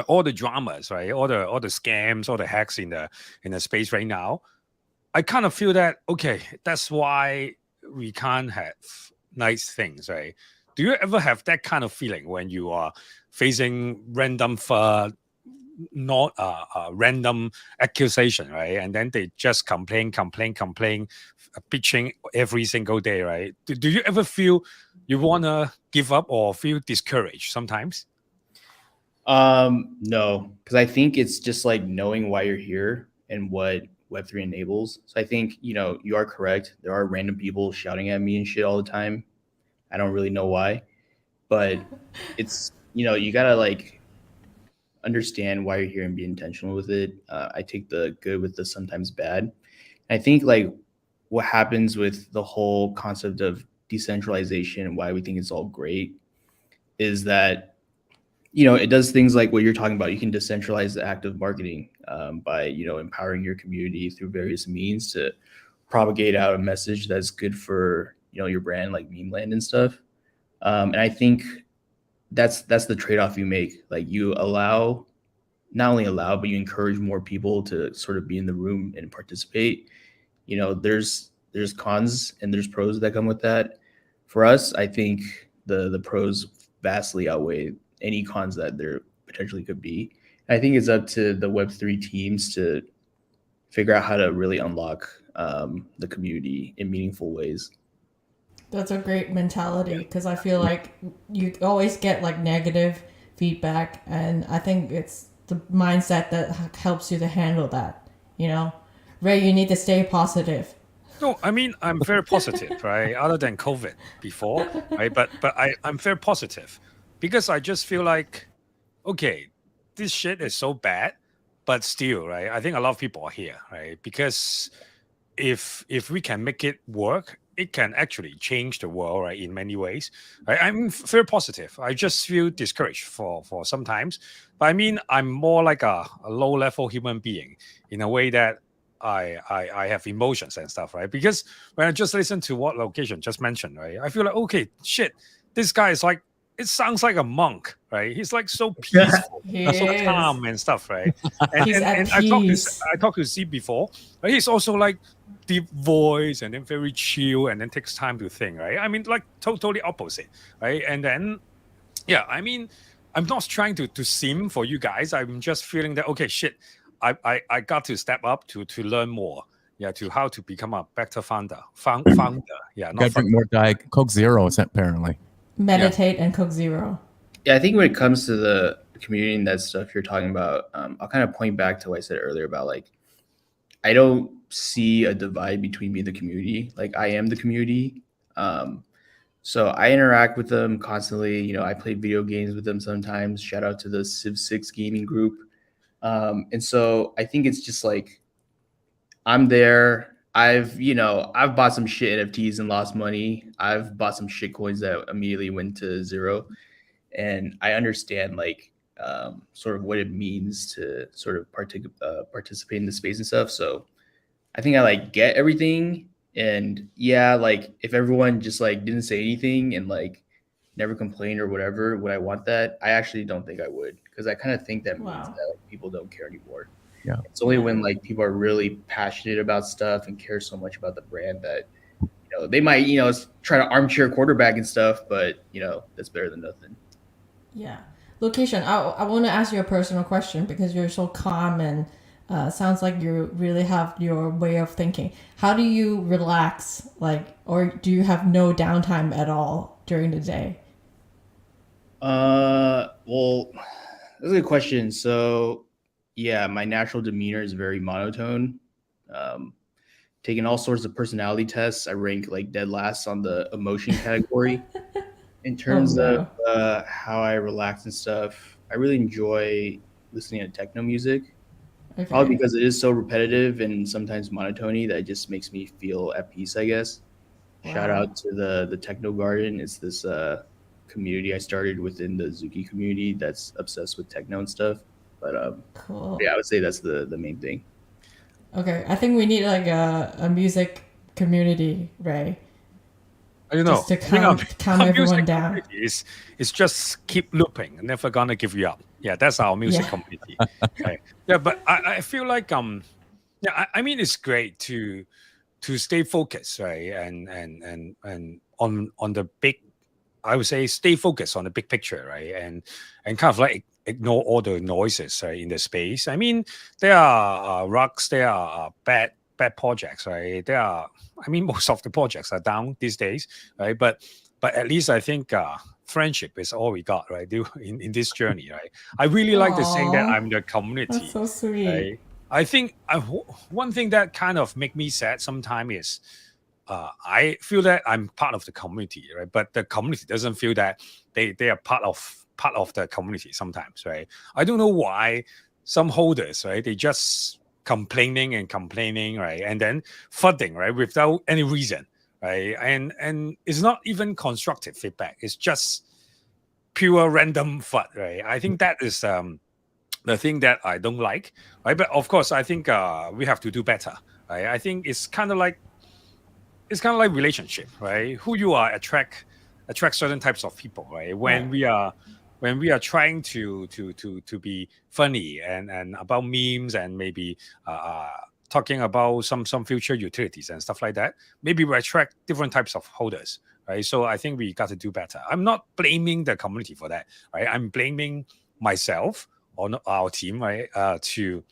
all the dramas, right? All the scams, all the hacks in the space right now, I kind of feel that okay, that's why we can't have nice things, right? Do you ever have that kind of feeling when you are facing random not random accusation, right? And then they just complain, pitching every single day, right? Do you ever feel you wanna give up or feel discouraged sometimes? No, because I think it's just like knowing why you're here and what Web3 enables. So I think, you are correct. There are random people shouting at me and shit all the time. I don't really know why, but it's, you gotta like understand why you're here and be intentional with it. I take the good with the sometimes bad. I think like what happens with the whole concept of decentralization and why we think it's all great is that it does things like what you're talking about. You can decentralize the act of marketing by empowering your community through various means to propagate out a message that's good for your brand, like meme land and stuff. And I think that's the trade-off you make. Like you not only allow, but you encourage more people to sort of be in the room and participate. There's cons and there's pros that come with that. For us, I think the pros vastly outweigh any cons that there potentially could be. I think it's up to the Web3 teams to figure out how to really unlock the community in meaningful ways. That's a great mentality because I feel like you always get like negative feedback, and I think it's the mindset that helps you to handle that. Ray, you need to stay positive. No, I mean I'm very positive, right? Other than COVID before, right? But I'm very positive because I just feel like, okay, this shit is so bad, but still, right? I think a lot of people are here, right? Because if we can make it work, it can actually change the world, right? In many ways, right? I'm very positive. I just feel discouraged for sometimes, but I mean, I'm more like a low level human being in a way that I have emotions and stuff, right? Because when I just listen to what Location just mentioned, right, I feel like okay, shit, this guy is like, it sounds like a monk, right? He's like so peaceful, He so is. calm and stuff, right? And He's at and peace. I talked to Z before, right? He's also like deep voice and then very chill and then takes time to think, right? I mean, like totally opposite, right? And then yeah, I mean, I'm not trying to sim for you guys. I'm just feeling that okay, shit, I got to step up to learn more. Yeah, to how to become a better founder. Yeah, You not got to drink founder. more Diet Coke Zeros, apparently. Meditate and cook zero. Yeah, I think when it comes to the community and that stuff you're talking about, I'll kind of point back to what I said earlier about like, I don't see a divide between me and the community. Like I am the community. So I interact with them constantly. I play video games with them sometimes. Shout out to the Civ 6 gaming group. And so I think it's just like I'm there. I've bought some shit NFTs and lost money. I've bought some shit coins that immediately went to zero. And I understand like sort of what it means to sort of participate in the space and stuff. So I think I like get everything. And yeah, like if everyone just like didn't say anything and like never complained or whatever, would I want that? I actually don't think I would, because I kind of think that means Wow. that like, people don't care anymore. Yeah. It's only when like people are really passionate about stuff and care so much about the brand that they might try to armchair quarterback and stuff, but that's better than nothing. Yeah. Location, I want to ask you a personal question because you're so calm and sounds like you really have your way of thinking. How do you relax, or do you have no downtime at all during the day? Well, that's a good question. So, yeah, my natural demeanor is very monotone. Taking all sorts of personality tests, I rank like dead last on the emotion category. In terms no. of how I relax and stuff, I really enjoy listening to techno music. Okay. Probably because it is so repetitive and sometimes monotony that it just makes me feel at peace, I guess. Shout Wow. out to the Techno Garden. It's this community I started within the Zuki community that's obsessed with techno and stuff. But Cool. yeah, I would say that's the main thing. Okay, I think we need like a music community, Ray, I don't know. just to I think calm our everyone music down. community is just keep looping, never gonna give you up. Yeah, that's our music Yeah. community. Okay. Yeah, but I feel like yeah, I mean it's great to stay focused, right? And on the big, I would say stay focused on the big picture, right? And kind of like ignore all the noises, right, in the space. I mean, there are rugs, there are bad projects, right? There are, I mean, most of the projects are down these days, right? But at least I think friendship is all we got, right? In this journey, right? I really like the saying that Aw, I'm the community, that's so sweet. right? I think one thing that kind of make me sad sometimes is I feel that I'm part of the community, right? But the community doesn't feel that they are part of the community sometimes, right? I don't know why some holders, right? They just complaining and complaining, right? And then flooding, right? Without any reason, right? And it's not even constructive feedback. It's just pure random FUD, right? I think that is the thing that I don't like, right? But of course, I think we have to do better, right? I think it's kind of like relationship, right? Who you are attract certain types of people, right? When we are trying to be funny and about memes and maybe talking about some future utilities and stuff like that, maybe we attract different types of holders, right? So I think we got to do better. I'm not blaming the community for that, right? I'm blaming myself or our team, right? To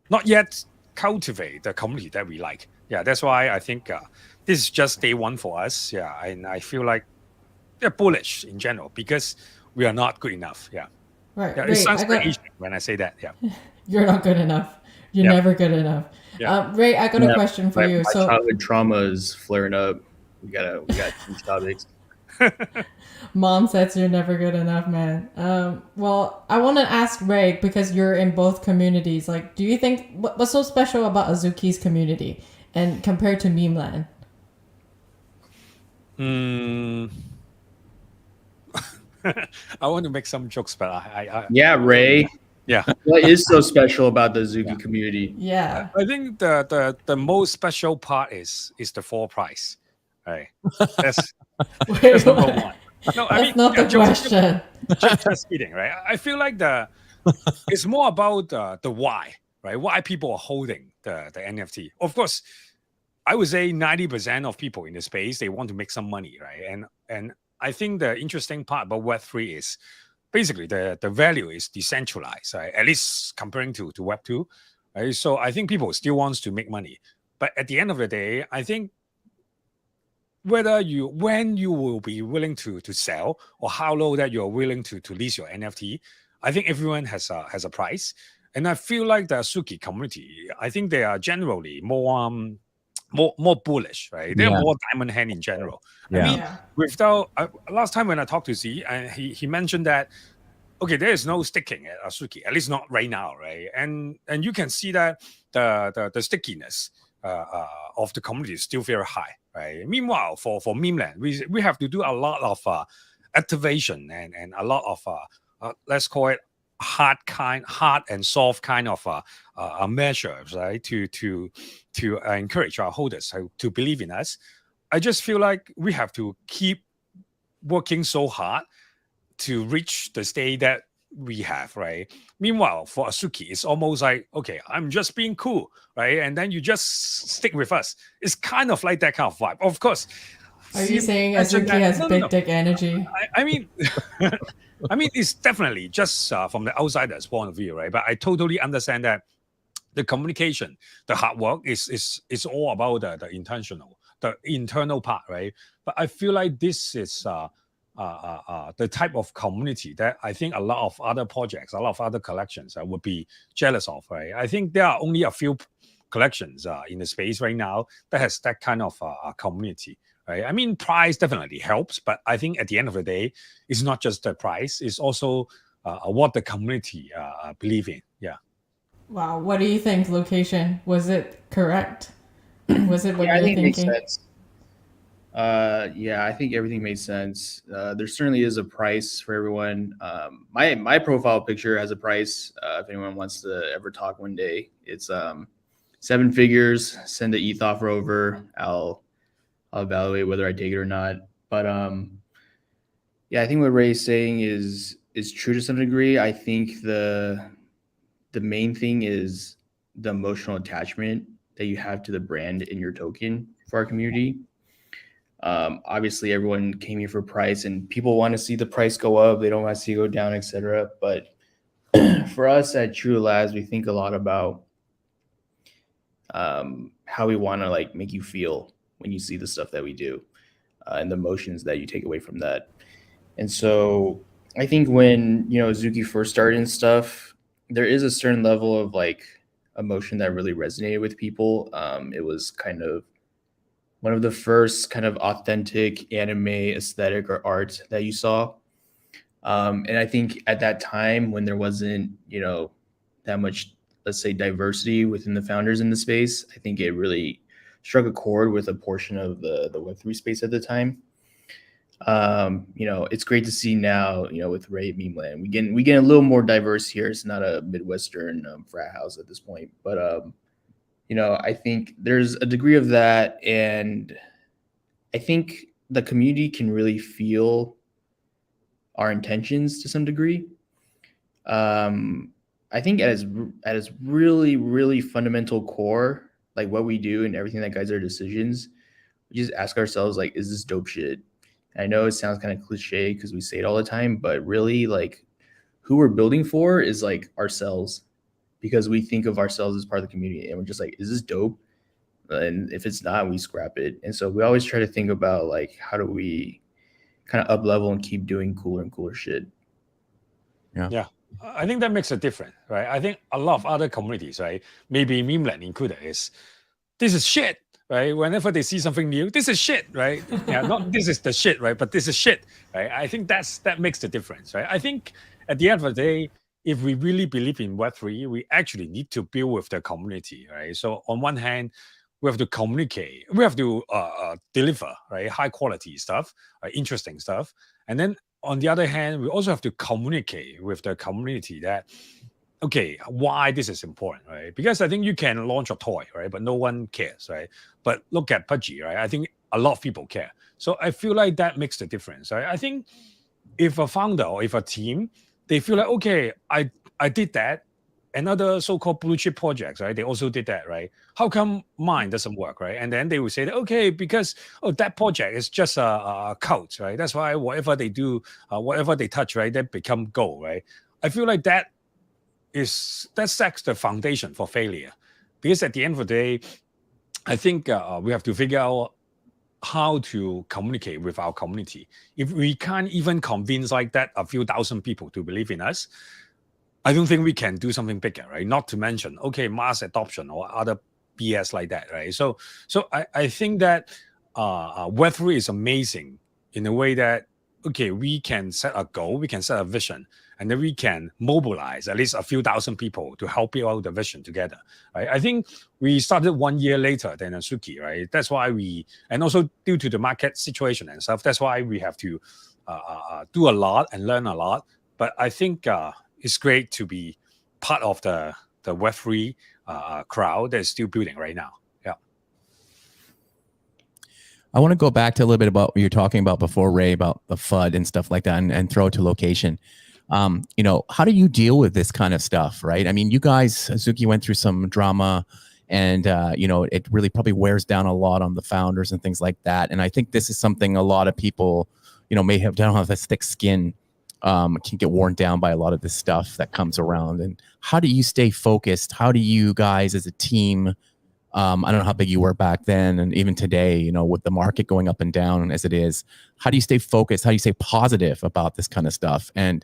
not yet cultivate the community that we like. Yeah, that's why I think this is just day one for us. Yeah, and I feel like they're bullish in general because we are not good enough. Yeah, Right. yeah. It Ray, sounds very Asian when I say that. Yeah, you're not good enough. You're Yeah. never good enough. Yeah. Ray, I got a question for my, you. my So childhood trauma is flaring up. We got change topics. Mom says you're never good enough, man. Well, I want to ask Ray, because you're in both communities. Like, do you think what's so special about Azuki's community and compared to Meme Land? I want to make some jokes, but I Yeah, Ray. yeah. What is so special about the Zuki community? Yeah. I think the most special part is the floor price, right? That's Wait, number what? one. No, That's not the question. just kidding, right? I feel like it's more about the why, right? Why people are holding the NFT. Of course, I would say 90% of people in the space, they want to make some money, right? And I think the interesting part about Web3 is basically the value is decentralized, right? At least comparing to Web2, right? So I think people still wants to make money. But at the end of the day, I think when you will be willing to sell or how low that you're willing to lease your NFT, I think everyone has a price. And I feel like the Suki community, I think they are generally more bullish, right? They're Yeah. more diamond hand in general. Yeah. I mean, Yeah. without last time when I talked to Z, and he mentioned that okay, there is no sticking at Azuki, at least not right now, right? And you can see that the stickiness of the community is still very high, right? Meanwhile, for Memeland, we have to do a lot of activation and a lot of let's call it hard and soft kind of measures, right? To encourage our holders to believe in us. I just feel like we have to keep working so hard to reach the state that we have, right? Meanwhile, for Azuki, it's almost like, okay, I'm just being cool, right? And then you just stick with us. It's kind of like that kind of vibe. Of course. Are you saying Azuki has big dick energy? I mean, I mean, it's definitely just from the outsider's point of view, right? But I totally understand that the communication, the hard work is all about the internal part, right? But I feel like this is the type of community that I think a lot of other projects, a lot of other collections would be jealous of, right? I think there are only a few collections in the space right now that has that kind of community, right? I mean, price definitely helps, but I think at the end of the day, it's not just the price; it's also what the community believe in. Yeah. Wow. What do you think, Location? Was it correct? Was it what Yeah, I you're think it makes thinking? sense. Yeah, I think everything makes sense. There certainly is a price for everyone. My profile picture has a price. If anyone wants to ever talk one day, it's 7 figures. Send the ETH offer over. I'll evaluate whether I take it or not. But yeah, I think what Ray's saying is true to some degree. I think the main thing is the emotional attachment that you have to the brand in your token for our community. Obviously, everyone came here for price, and people want to see the price go up. They don't want to see it go down, etc. But for us at True Labs, we think a lot about how we want to like make you feel when you see the stuff that we do, and the emotions that you take away from that. And so, I think when Zuki first started and stuff, there is a certain level of like emotion that really resonated with people. It was kind of one of the first kind of authentic anime aesthetic or art that you saw. And I think at that time when there wasn't, that much, let's say, diversity within the founders in the space, I think it really struck a chord with a portion of the Web3 space at the time. It's great to see now, with Ray Meme Land, we get a little more diverse here. It's not a Midwestern frat house at this point, but I think there's a degree of that, and I think the community can really feel our intentions to some degree. I think at its really, really fundamental core, like what we do and everything that guides our decisions, we just ask ourselves, like, is this dope shit? And I know it sounds kind of cliche because we say it all the time, but really, like, who we're building for is like ourselves, because we think of ourselves as part of the community, and we're just like, is this dope? And if it's not, we scrap it. And so we always try to think about like, how do we kind of up level and keep doing cooler and cooler shit. Yeah. I think that makes a difference, right? I think a lot of other communities, right, maybe Memeland included, is this is shit, right? Whenever they see something new, this is shit, right? Yeah, not this is the shit, right? But this is shit, right? I think that makes the difference, right? I think at the end of the day, if we really believe in Web3, we actually need to build with the community, right? So on one hand, we have to communicate, we have to deliver, right, high quality stuff, interesting stuff, and then on the other hand, we also have to communicate with the community that, okay, why this is important, right? Because I think you can launch a toy, right, but no one cares, right? But look at Pudgy, right? I think a lot of people care. So I feel like that makes the difference, right? I think if a founder or if a team, they feel like, okay, I did that, and other so-called blue chip projects, right? They also did that, right? How come mine doesn't work, right? And then they will say, that, okay, because that project is just a cult, right? That's why whatever they do, whatever they touch, right, they become gold, right? I feel like that sets the foundation for failure, because at the end of the day, I think we have to figure out how to communicate with our community. If we can't even convince like that a few thousand people to believe in us, I don't think we can do something bigger, right? Not to mention, okay, mass adoption or other BS like that, right? So I think that Web3 is amazing in a way that, okay, we can set a goal, we can set a vision, and then we can mobilize at least a few thousand people to help build out the vision together, right? I think we started 1 year later than Suki, right? That's why and also due to the market situation and stuff, that's why we have to do a lot and learn a lot. But I think it's great to be part of the Web3 crowd that is still building right now. Yeah. I want to go back to a little bit about what you're talking about before, Ray, about the FUD and stuff like that, and throw it to Location. How do you deal with this kind of stuff, right? I mean, you guys, Suki went through some drama, and it really probably wears down a lot on the founders and things like that. And I think this is something a lot of people, don't have a thick skin, can get worn down by a lot of this stuff that comes around. And how do you stay focused? How do you guys as a team, I don't know how big you were back then and even today, with the market going up and down as it is, how do you stay focused? How do you stay positive about this kind of stuff? And,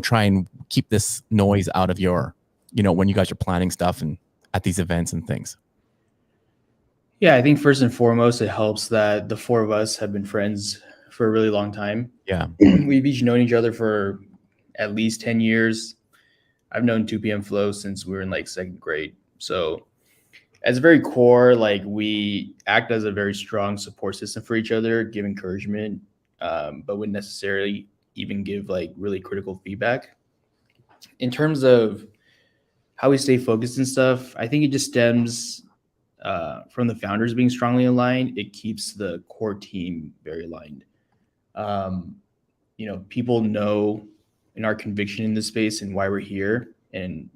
try and keep this noise out of your, when you guys are planning stuff and at these events and things. Yeah, I think first and foremost, it helps that the four of us have been friends for a really long time. Yeah. We've each known each other for at least 10 years. I've known 2PM Flow since we were in like second grade. So as very core, like we act as a very strong support system for each other, give encouragement, but wouldn't necessarily even give like really critical feedback. In terms of how we stay focused and stuff, I think it just stems from the founders being strongly aligned. It keeps the core team very aligned. People know in our conviction in this space and why we're here, and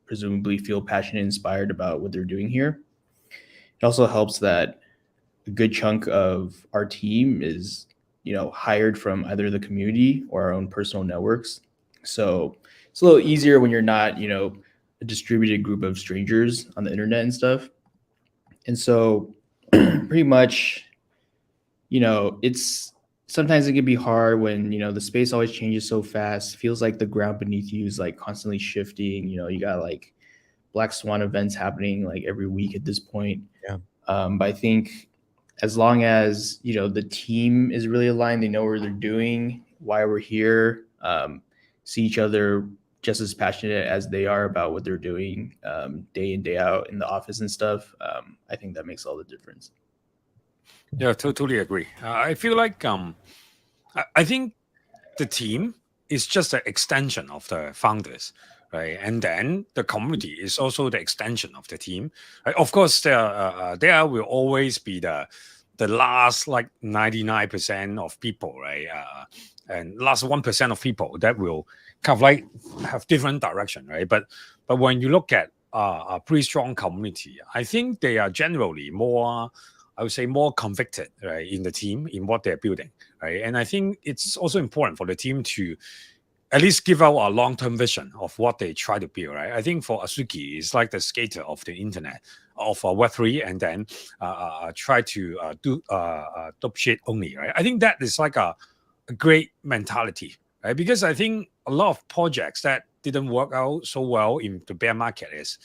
presumably feel passionate and inspired about what they're doing here. It also helps that a good chunk of our team is hired from either the community or our own personal networks. So it's a little easier when you're not a distributed group of strangers on the internet and stuff. And so pretty much it's sometimes it can be hard when the space always changes so fast. Feels like the ground beneath you is like constantly shifting. You got like black swan events happening like every week at this point. Yeah. But I think as long as the team is really aligned, they know what they're doing, why we're here, see each other just as passionate as they are about what they're doing day in, day out in the office and stuff. I think that makes all the difference. Yeah, totally agree. I feel like I think the team is just an extension of the founders, right? And then the community is also the extension of the team. Right? Of course, there will always be the last like 99% of people, right? And last 1% of people that will kind of like have different direction, right? But when you look at a pretty strong community, I think they are generally more, I would say, more convicted, right, in the team, in what they're building, right? And I think it's also important for the team to at least give out a long-term vision of what they try to build, right? I think for Azuki, it's like the skater of the internet, of Web3, and then try to do dope shit only, right? I think that is like a great mentality, right? Because I think a lot of projects that didn't work out so well in the bear market is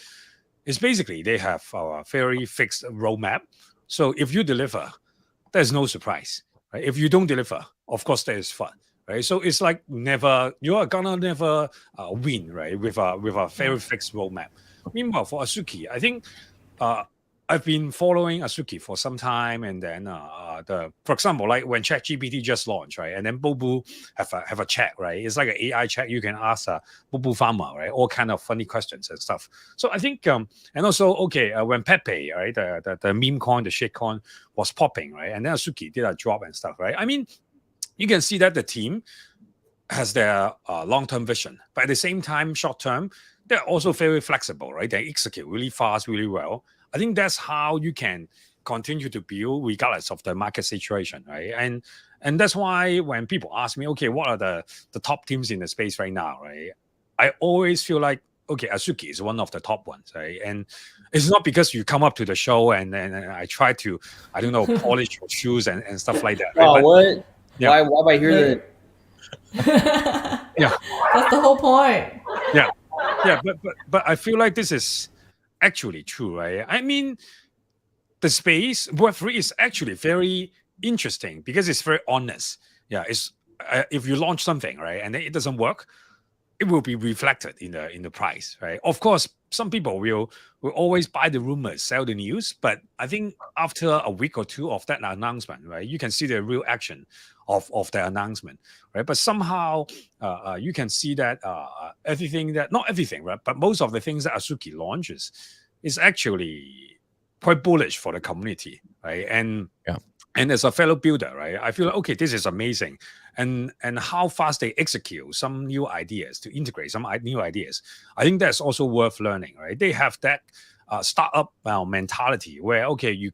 basically they have a very fixed roadmap. So if you deliver, there's no surprise, right? If you don't deliver, of course there is fun, right? So it's like you are gonna never win, right? With a very fixed roadmap. Meanwhile, for Azuki, I think I've been following Azuki for some time, and then for example, like when ChatGPT just launched, right, and then Bobu have a chat, right? It's like an AI chat. You can ask Bobu Farmer, right, all kind of funny questions and stuff. So I think, and also when Pepe, right, the meme coin, the shit coin was popping, right, and then Azuki did a drop and stuff, right. I mean, you can see that the team has their long-term vision, but at the same time, short-term, they're also very flexible, right? They execute really fast, really well. I think that's how you can continue to build regardless of the market situation, right? And that's why when people ask me, okay, what are the top teams in the space right now, right? I always feel like, okay, Azuki is one of the top ones, right? And it's not because you come up to the show and I try to, I don't know, polish your shoes and stuff like that. Right? Oh, what? Yeah. Why am I here that? Yeah, that's the whole point. Yeah, but I feel like this is actually true, right? I mean, the space Web3 is actually very interesting because it's very honest. Yeah, it's if you launch something, right, and then it doesn't work, it will be reflected in the price, right? Of course, some people will always buy the rumors, sell the news, but I think after a week or two of that announcement, right, you can see the real action of the announcement, right? But somehow you can see that not everything, right, but most of the things that Azuki launches is actually quite bullish for the community, right? And as a fellow builder, right, I feel like, okay, this is amazing. And how fast they execute some new ideas to integrate some new ideas. I think that's also worth learning, right? They have that startup mentality where, okay, you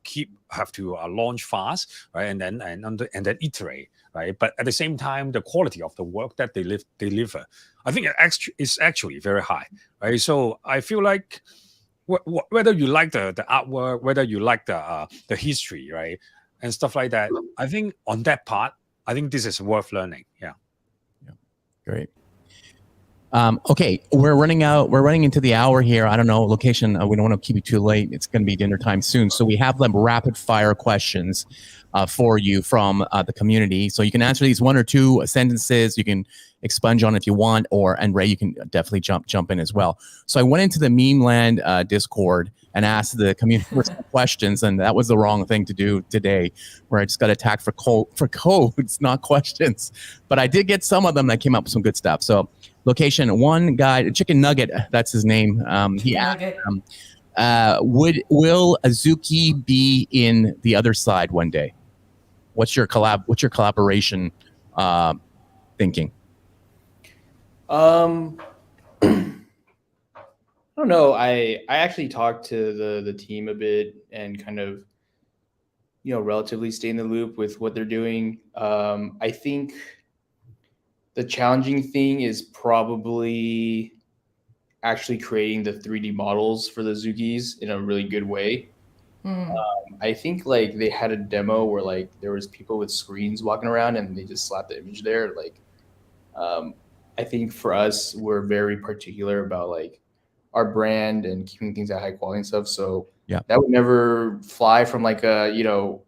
have to launch fast, right? And then iterate, right? But at the same time, the quality of the work that they deliver, I think is actually very high, right? So I feel like whether you like the artwork, whether you like the history, right, and stuff like that, I think on that part, I think this is worth learning. Yeah. Great. Okay, we're running into the hour here. I don't know, Location, we don't want to keep you too late. It's going to be dinner time soon. So we have them rapid fire questions. for you from the community. So you can answer these 1 or 2 sentences. You can expunge on if you want, and Ray, you can definitely jump in as well. So I went into the Meme Land Discord and asked the community for some questions, and that was the wrong thing to do today, where I just got attacked for codes, not questions. But I did get some of them that came up with some good stuff. So Location, one guy, Chicken Nugget, that's his name. He asked, will Azuki be in the other side one day? What's your collaboration thinking? I don't know. I actually talked to the team a bit and kind of, relatively stay in the loop with what they're doing. I think the challenging thing is probably actually creating the 3D models for the Zukis in a really good way. I think like they had a demo where like there was people with screens walking around and they just slapped the image there. Like, I think for us, we're very particular about like our brand and keeping things at high quality and stuff. So yeah, that would never fly from like a,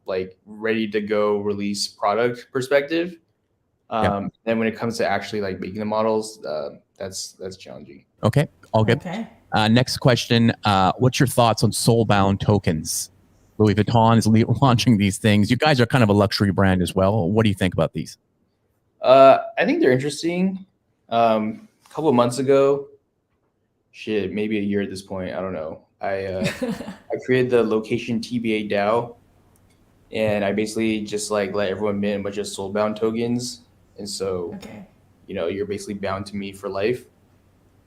like ready to go release product perspective. Then when it comes to actually like making the models, that's challenging. Okay, all good. Okay. Next question. What's your thoughts on soul-bound tokens? Louis Vuitton is launching these things. You guys are kind of a luxury brand as well. What do you think about these? I think they're interesting. A couple of months ago, maybe a year at this point, I don't know. I created the Location TBA DAO, and I basically just like let everyone mint a bunch of soul-bound tokens, and so you're basically bound to me for life.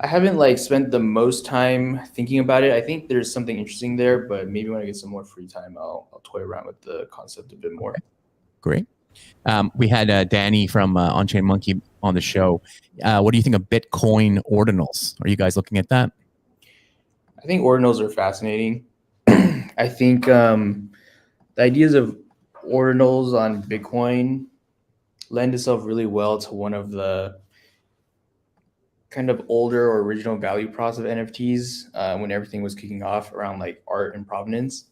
I haven't like spent the most time thinking about it. I think there's something interesting there, but maybe when I get some more free time, I'll toy around with the concept a bit more. Great. We had Danny from On-Chain Monkey on the show. What do you think of Bitcoin ordinals? Are you guys looking at that? I think ordinals are fascinating. I think the ideas of ordinals on Bitcoin lend itself really well to one of the kind of older or original value props of NFTs when everything was kicking off around like art and provenance.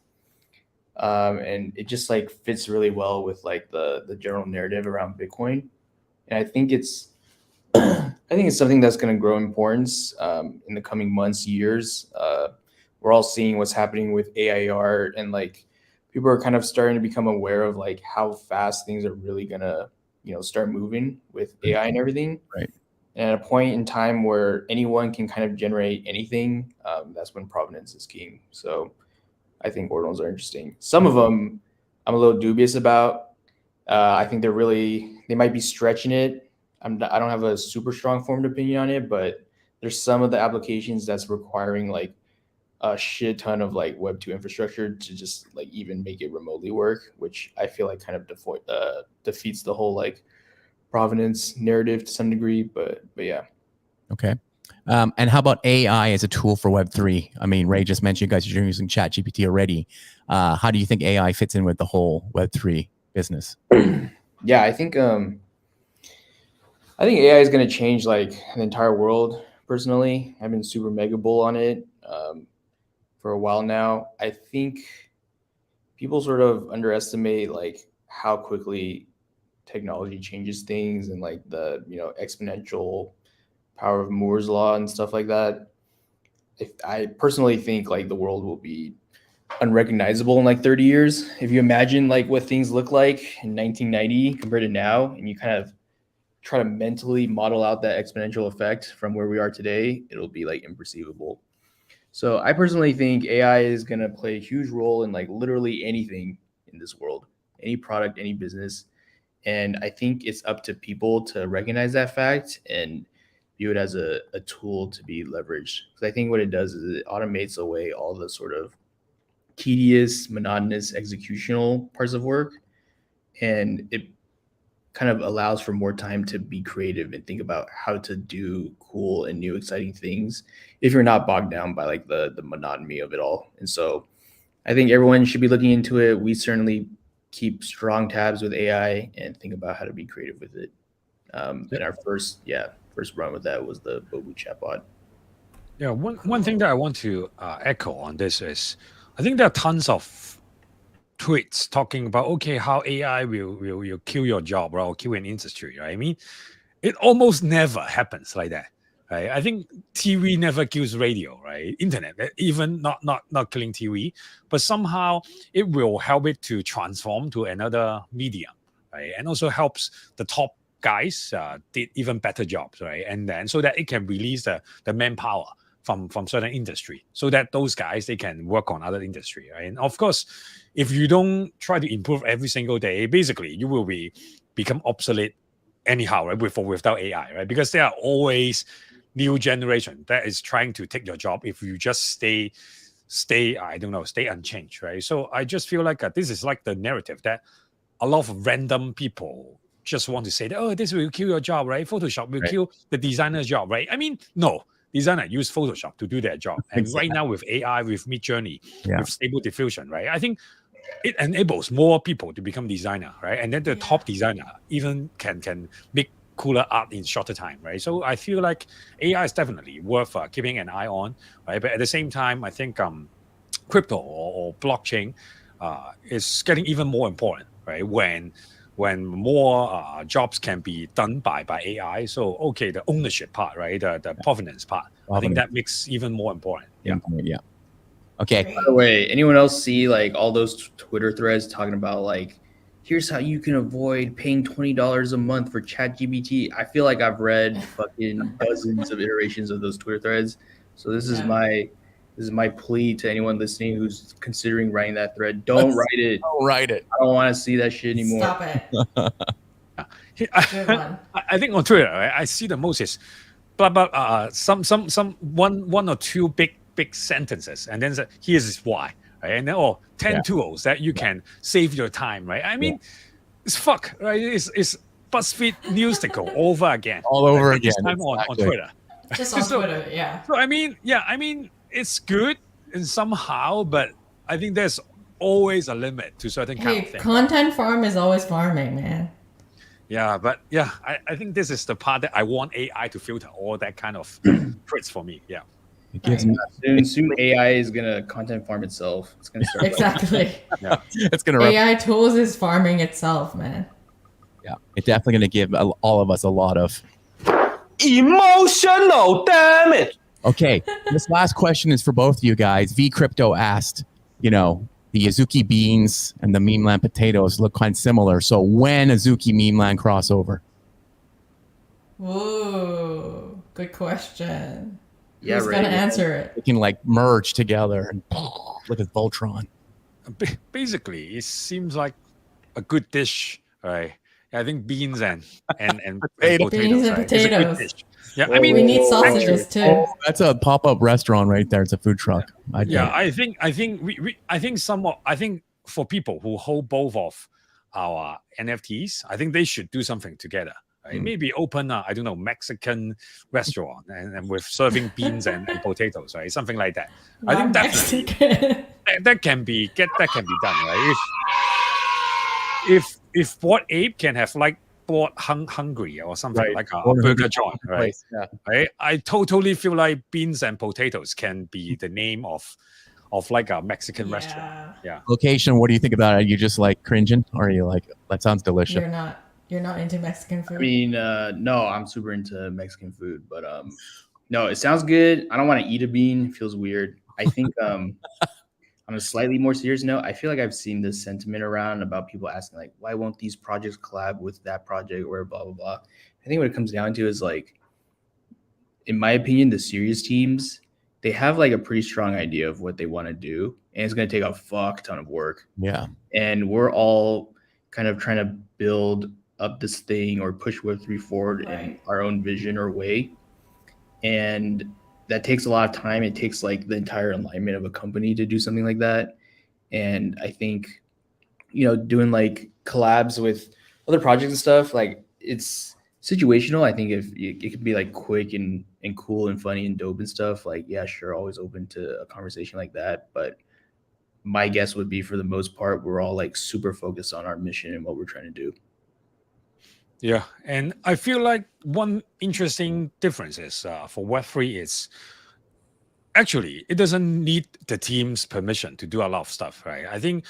And it just like fits really well with like the general narrative around Bitcoin. And I think it's something that's going to grow in importance in the coming months, years. We're all seeing what's happening with AI art, and like people are kind of starting to become aware of like how fast things are really going to, start moving with AI and everything. Right. And at a point in time where anyone can kind of generate anything, that's when provenance is king. So I think ordinals are interesting. Some of them I'm a little dubious about. I think they might be stretching it. I don't have a super strong formed opinion on it, but there's some of the applications that's requiring like a shit ton of like Web2 infrastructure to just like even make it remotely work, which I feel like kind of defeats the whole like provenance narrative to some degree. But yeah. Okay. And how about AI as a tool for Web3? I mean, Ray just mentioned you guys are using ChatGPT already. How do you think AI fits in with the whole Web3 business? Yeah, I think AI is going to change like the entire world. Personally, I've been super mega bull on it for a while now. I think people sort of underestimate like how quickly technology changes things and like the exponential power of Moore's law and stuff like that. I personally think like the world will be unrecognizable in like 30 years. If you imagine like what things look like in 1990 compared to now, and you kind of try to mentally model out that exponential effect from where we are today, it'll be like imperceivable. So I personally think AI is going to play a huge role in like literally anything in this world, any product, any business. And I think it's up to people to recognize that fact and view it as a tool to be leveraged. Because I think what it does is it automates away all the sort of tedious, monotonous executional parts of work. And it kind of allows for more time to be creative and think about how to do cool and new, exciting things if you're not bogged down by like the monotony of it all. And so I think everyone should be looking into it. We certainly keep strong tabs with AI and think about how to be creative with it. And our first run with that was the Bobu chatbot. Yeah, one thing that I want to echo on this is, I think there are tons of tweets talking about okay how AI will kill your job or kill an industry, right? I mean, it almost never happens like that. Right? I think TV never kills radio, right? Internet, even not killing TV, but somehow it will help it to transform to another medium, right? And also helps the top guys did even better jobs, right? And then so that it can release the manpower from certain industry, so that those guys they can work on other industry, right? And of course, if you don't try to improve every single day, basically you will become obsolete anyhow, right? With or without AI, right? Because there are always new generation that is trying to take your job if you just stay stay unchanged, right? So I just feel like this is like the narrative that a lot of random people just want to say that, oh, this will kill your job, right? Photoshop will kill the designer's job, right? I mean, no, designer use Photoshop to do their job, and right now with AI, with Mid Journey, with Stable Diffusion, right? I think it enables more people to become designer, right? And then the top designer even can make cooler art in shorter time, right? So I feel like AI is definitely worth keeping an eye on, right? But at the same time, I think crypto or blockchain is getting even more important, right? When more jobs can be done by AI. So okay, the ownership part, right? The provenance part. I think that makes even more important. Yeah. Okay. By the way, anyone else see like all those Twitter threads talking about like, here's how you can avoid paying $20 a month for ChatGPT? I feel like I've read fucking dozens of iterations of those Twitter threads. So this is my plea to anyone listening who's considering writing that thread. Don't write it. Don't write it. I don't want to see that shit anymore. Stop it. I think on Twitter, right, I see the most is blah blah one or two big sentences, and then here's why, right? And then 10 tools that you can save your time, right? I mean, it's fuck, right? It's BuzzFeed newsticle over again, all over again. This time on Twitter, just on Twitter, yeah. So I mean, it's good and somehow, but I think there's always a limit to certain kind of things. Content farm is always farming, man. Yeah, but I think this is the part that I want AI to filter all that kind of traits for me. Yeah. It gives soon AI is gonna content farm itself. It's gonna start exactly. It's gonna AI tools is farming itself, man. Yeah, it's definitely gonna give all of us a lot of emotional damage. Okay, this last question is for both of you guys. V Crypto asked, the Azuki beans and the meme land potatoes look kind of similar. So when Azuki meme land crossover? Whoa, good question. Yeah, who's gonna answer it? They can like merge together and look at Voltron. Basically, it seems like a good dish, right? I think beans and potatoes. Beans and potatoes. Yeah, I mean we need sausages too. That's a pop-up restaurant right there. It's a food truck. I think for people who hold both of our NFTs, I think they should do something together. Right? Maybe open Mexican restaurant and with serving beans and potatoes, right? Something like that. I think definitely that can be done, right? If Bored Ape can have like Bored Hungry or something like a burger joint, right? Right? I totally feel like beans and potatoes can be the name of like a Mexican restaurant. Yeah. Location, what do you think about it? Are you just like cringing, or are you like that sounds delicious? You're not into Mexican food? I mean, no, I'm super into Mexican food, but no, it sounds good. I don't want to eat a bean. It feels weird. I think on a slightly more serious note, I feel like I've seen this sentiment around about people asking like, why won't these projects collab with that project or blah, blah, blah. I think what it comes down to is like, in my opinion, the serious teams, they have like a pretty strong idea of what they want to do, and it's going to take a fuck ton of work. Yeah. And we're all kind of trying to build up this thing or push Web3 forward in our own vision or way. And that takes a lot of time. It takes like the entire alignment of a company to do something like that. And I think, doing like collabs with other projects and stuff, like it's situational. I think if it could be like quick and cool and funny and dope and stuff, like, yeah, sure, always open to a conversation like that. But my guess would be for the most part, we're all like super focused on our mission and what we're trying to do. Yeah, and I feel like one interesting difference is for Web3 is actually it doesn't need the team's permission to do a lot of stuff, right? I think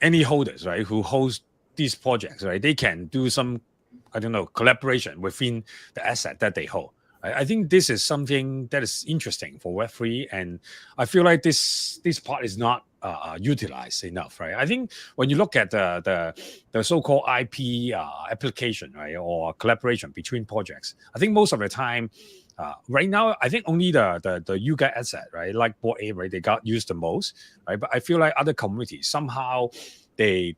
any holders, right, who host these projects, right, they can do some, I don't know, collaboration within the asset that they hold. I think this is something that is interesting for Web3, and I feel like this part is not utilized enough, right? I think when you look at the so-called IP application, right, or collaboration between projects, I think most of the time, right now, I think only the Yuga asset, right, like Board A, right, they got used the most, right? But I feel like other communities somehow they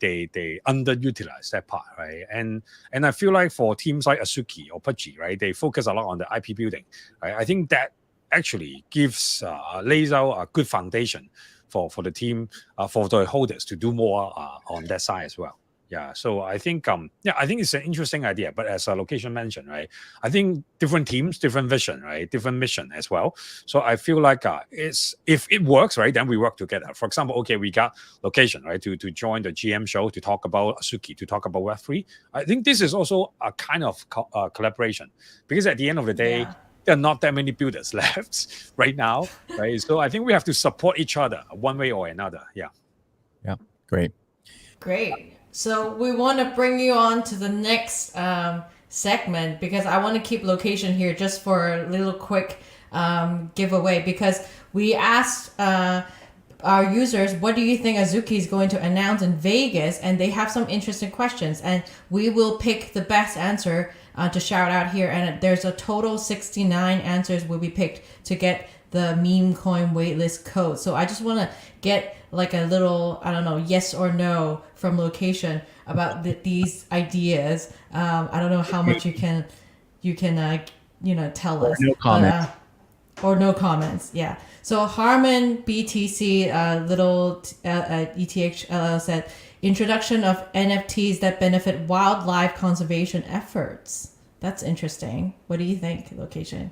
underutilize that part, right? And I feel like for teams like Azuki or Pudgy, right, they focus a lot on the IP building, right? I think that actually gives lays out a good foundation for the team, for the holders to do more on that side as well. Yeah, so I think I think it's an interesting idea. But as a Location mentioned, right, I think different teams, different vision, right, different mission as well. So I feel like it's if it works, right, then we work together. For example, okay, we got Location, right, to join the GM show to talk about Azuki, to talk about Web3. I think this is also a kind of collaboration, because at the end of the day, there are not that many builders left right now, right? So I think we have to support each other one way or another. Yeah. Yeah. Great. Great. So we want to bring you on to the next segment, because I want to keep Location here just for a little quick giveaway, because we asked our users, what do you think Azuki is going to announce in Vegas? And they have some interesting questions, and we will pick the best answer to shout out here. And there's a total 69 answers will be picked to get the meme coin waitlist code. So I just want to get like a little, I don't know, yes or no from Location about these ideas. I don't know how much you can tell us. No comments. Or no comments, yeah. So Harmon BTC ETHLL said, introduction of NFTs that benefit wildlife conservation efforts. That's interesting. What do you think, Location?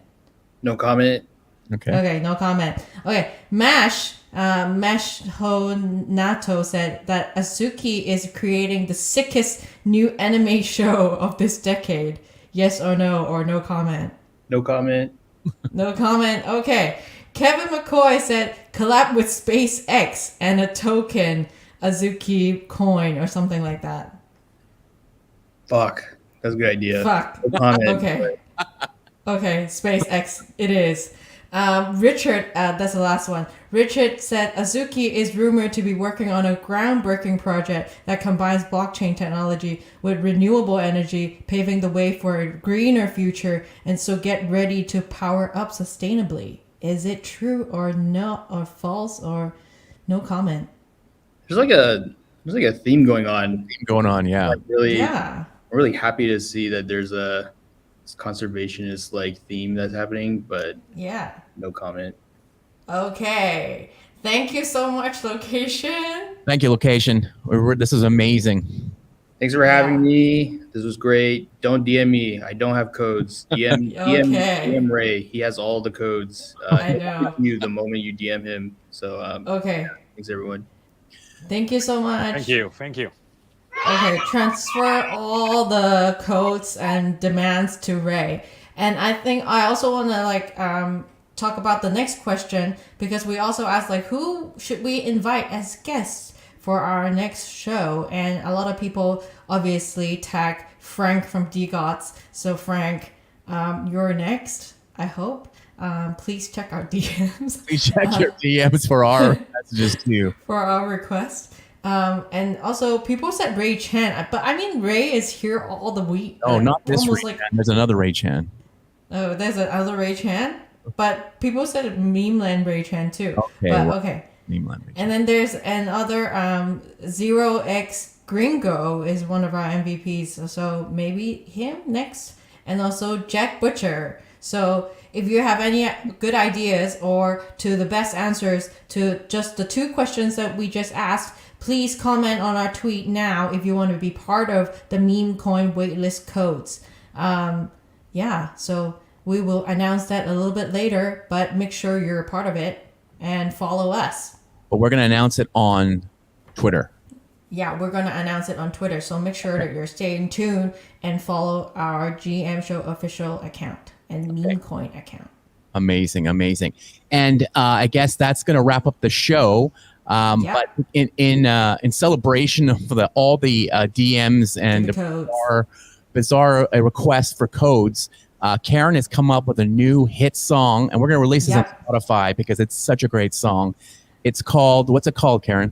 No comment. Okay, no comment. Okay, Mash Honato said that Azuki is creating the sickest new anime show of this decade. Yes or no comment? No comment. No comment. Okay. Kevin McCoy said collab with SpaceX and a token Azuki coin or something like that. Fuck. That's a good idea. Fuck. No comment. Okay. Okay, SpaceX it is. Richard, that's the last one. Richard said Azuki is rumored to be working on a groundbreaking project that combines blockchain technology with renewable energy, paving the way for a greener future, and so get ready to power up sustainably. Is it true or no, or false, or no comment? There's like a theme going on. Yeah. Like really, yeah. I'm really happy to see that there's a conservationist like theme that's happening, but yeah, no comment. Okay, thank you so much, Location. Thank you, Location. This is amazing. Thanks for having me. This was great. Don't DM me. I don't have codes. DM Ray. He has all the codes. I know. You the moment you DM him. So okay. Yeah, thanks everyone. Thank you so much. Thank you. Okay, transfer all the codes and demands to Ray. And I think I also want to talk about the next question, because we also asked who should we invite as guests for our next show, and a lot of people obviously tag Frank from DGOTS. So Frank, you're next, I hope. Please check our DMs. Please check your DMs for our messages too. For our request. And also people said Ray Chan, but I mean Ray is here all the week. Oh, not this Ray Chan. There's another Ray Chan. Oh, there's another Ray Chan, but people said Memeland Ray Chan too. Okay. But, well, okay. Memeland Ray Chan. And then there's another 0x Gringo is one of our MVPs, so maybe him next. And also Jack Butcher. So if you have any good ideas or to the best answers to just the two questions that we just asked, please comment on our tweet now if you want to be part of the meme coin waitlist codes. Yeah, so we will announce that a little bit later, but make sure you're a part of it and follow us. But we're going to announce it on Twitter. Yeah, we're going to announce it on Twitter, so make sure that you're staying tuned and follow our GM Show official account and meme coin account. Amazing. And I guess that's going to wrap up the show. Yeah. But in celebration of all the DMs and The codes. bizarre requests for codes, Karen has come up with a new hit song, and we're going to release this on Spotify because it's such a great song. It's called, what's it called, Karen?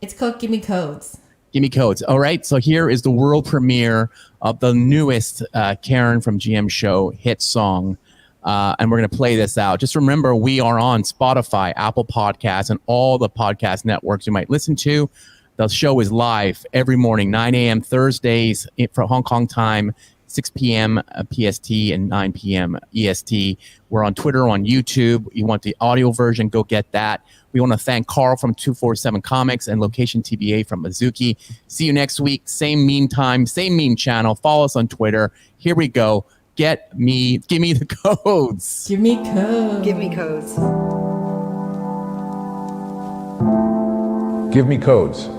It's called Gimme Codes. Gimme Codes. All right. So here is the world premiere of the newest Karen from GM Show hit song. And we're going to play this out. Just remember, we are on Spotify, Apple Podcasts, and all the podcast networks you might listen to. The show is live every morning, 9 a.m. Thursdays for Hong Kong time, 6 p.m. PST and 9 p.m. EST. We're on Twitter, on YouTube. You want the audio version, go get that. We want to thank Carl from 247 Comics and Location TBA from Mizuki. See you next week. Same meme time, same meme channel. Follow us on Twitter. Here we go. Give me the codes. Give me codes. Give me codes. Give me codes.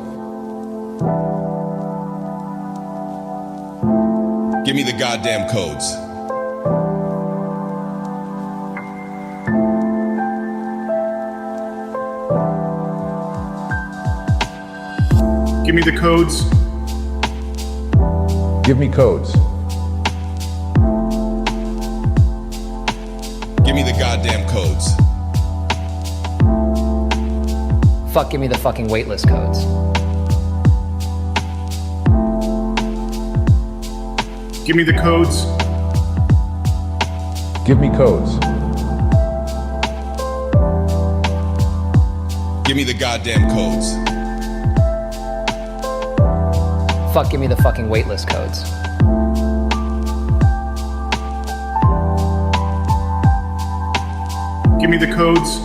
Give me the goddamn codes. Give me the codes. Give me codes. Give me the goddamn codes. Fuck, give me the fucking waitlist codes. Give me the codes. Give me codes. Give me the goddamn codes. Fuck, give me the fucking waitlist codes. Give me the codes.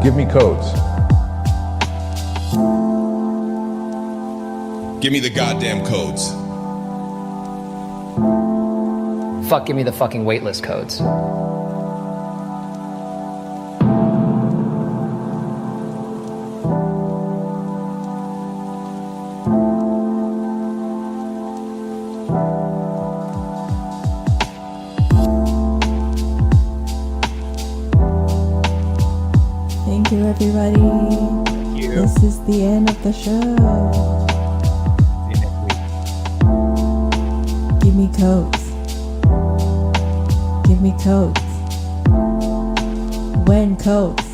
Give me codes. Give me the goddamn codes. Fuck, give me the fucking waitlist codes. Thank you, everybody. Thank you. This is the end of the show. See you next week. Give me codes. Give me codes. When codes.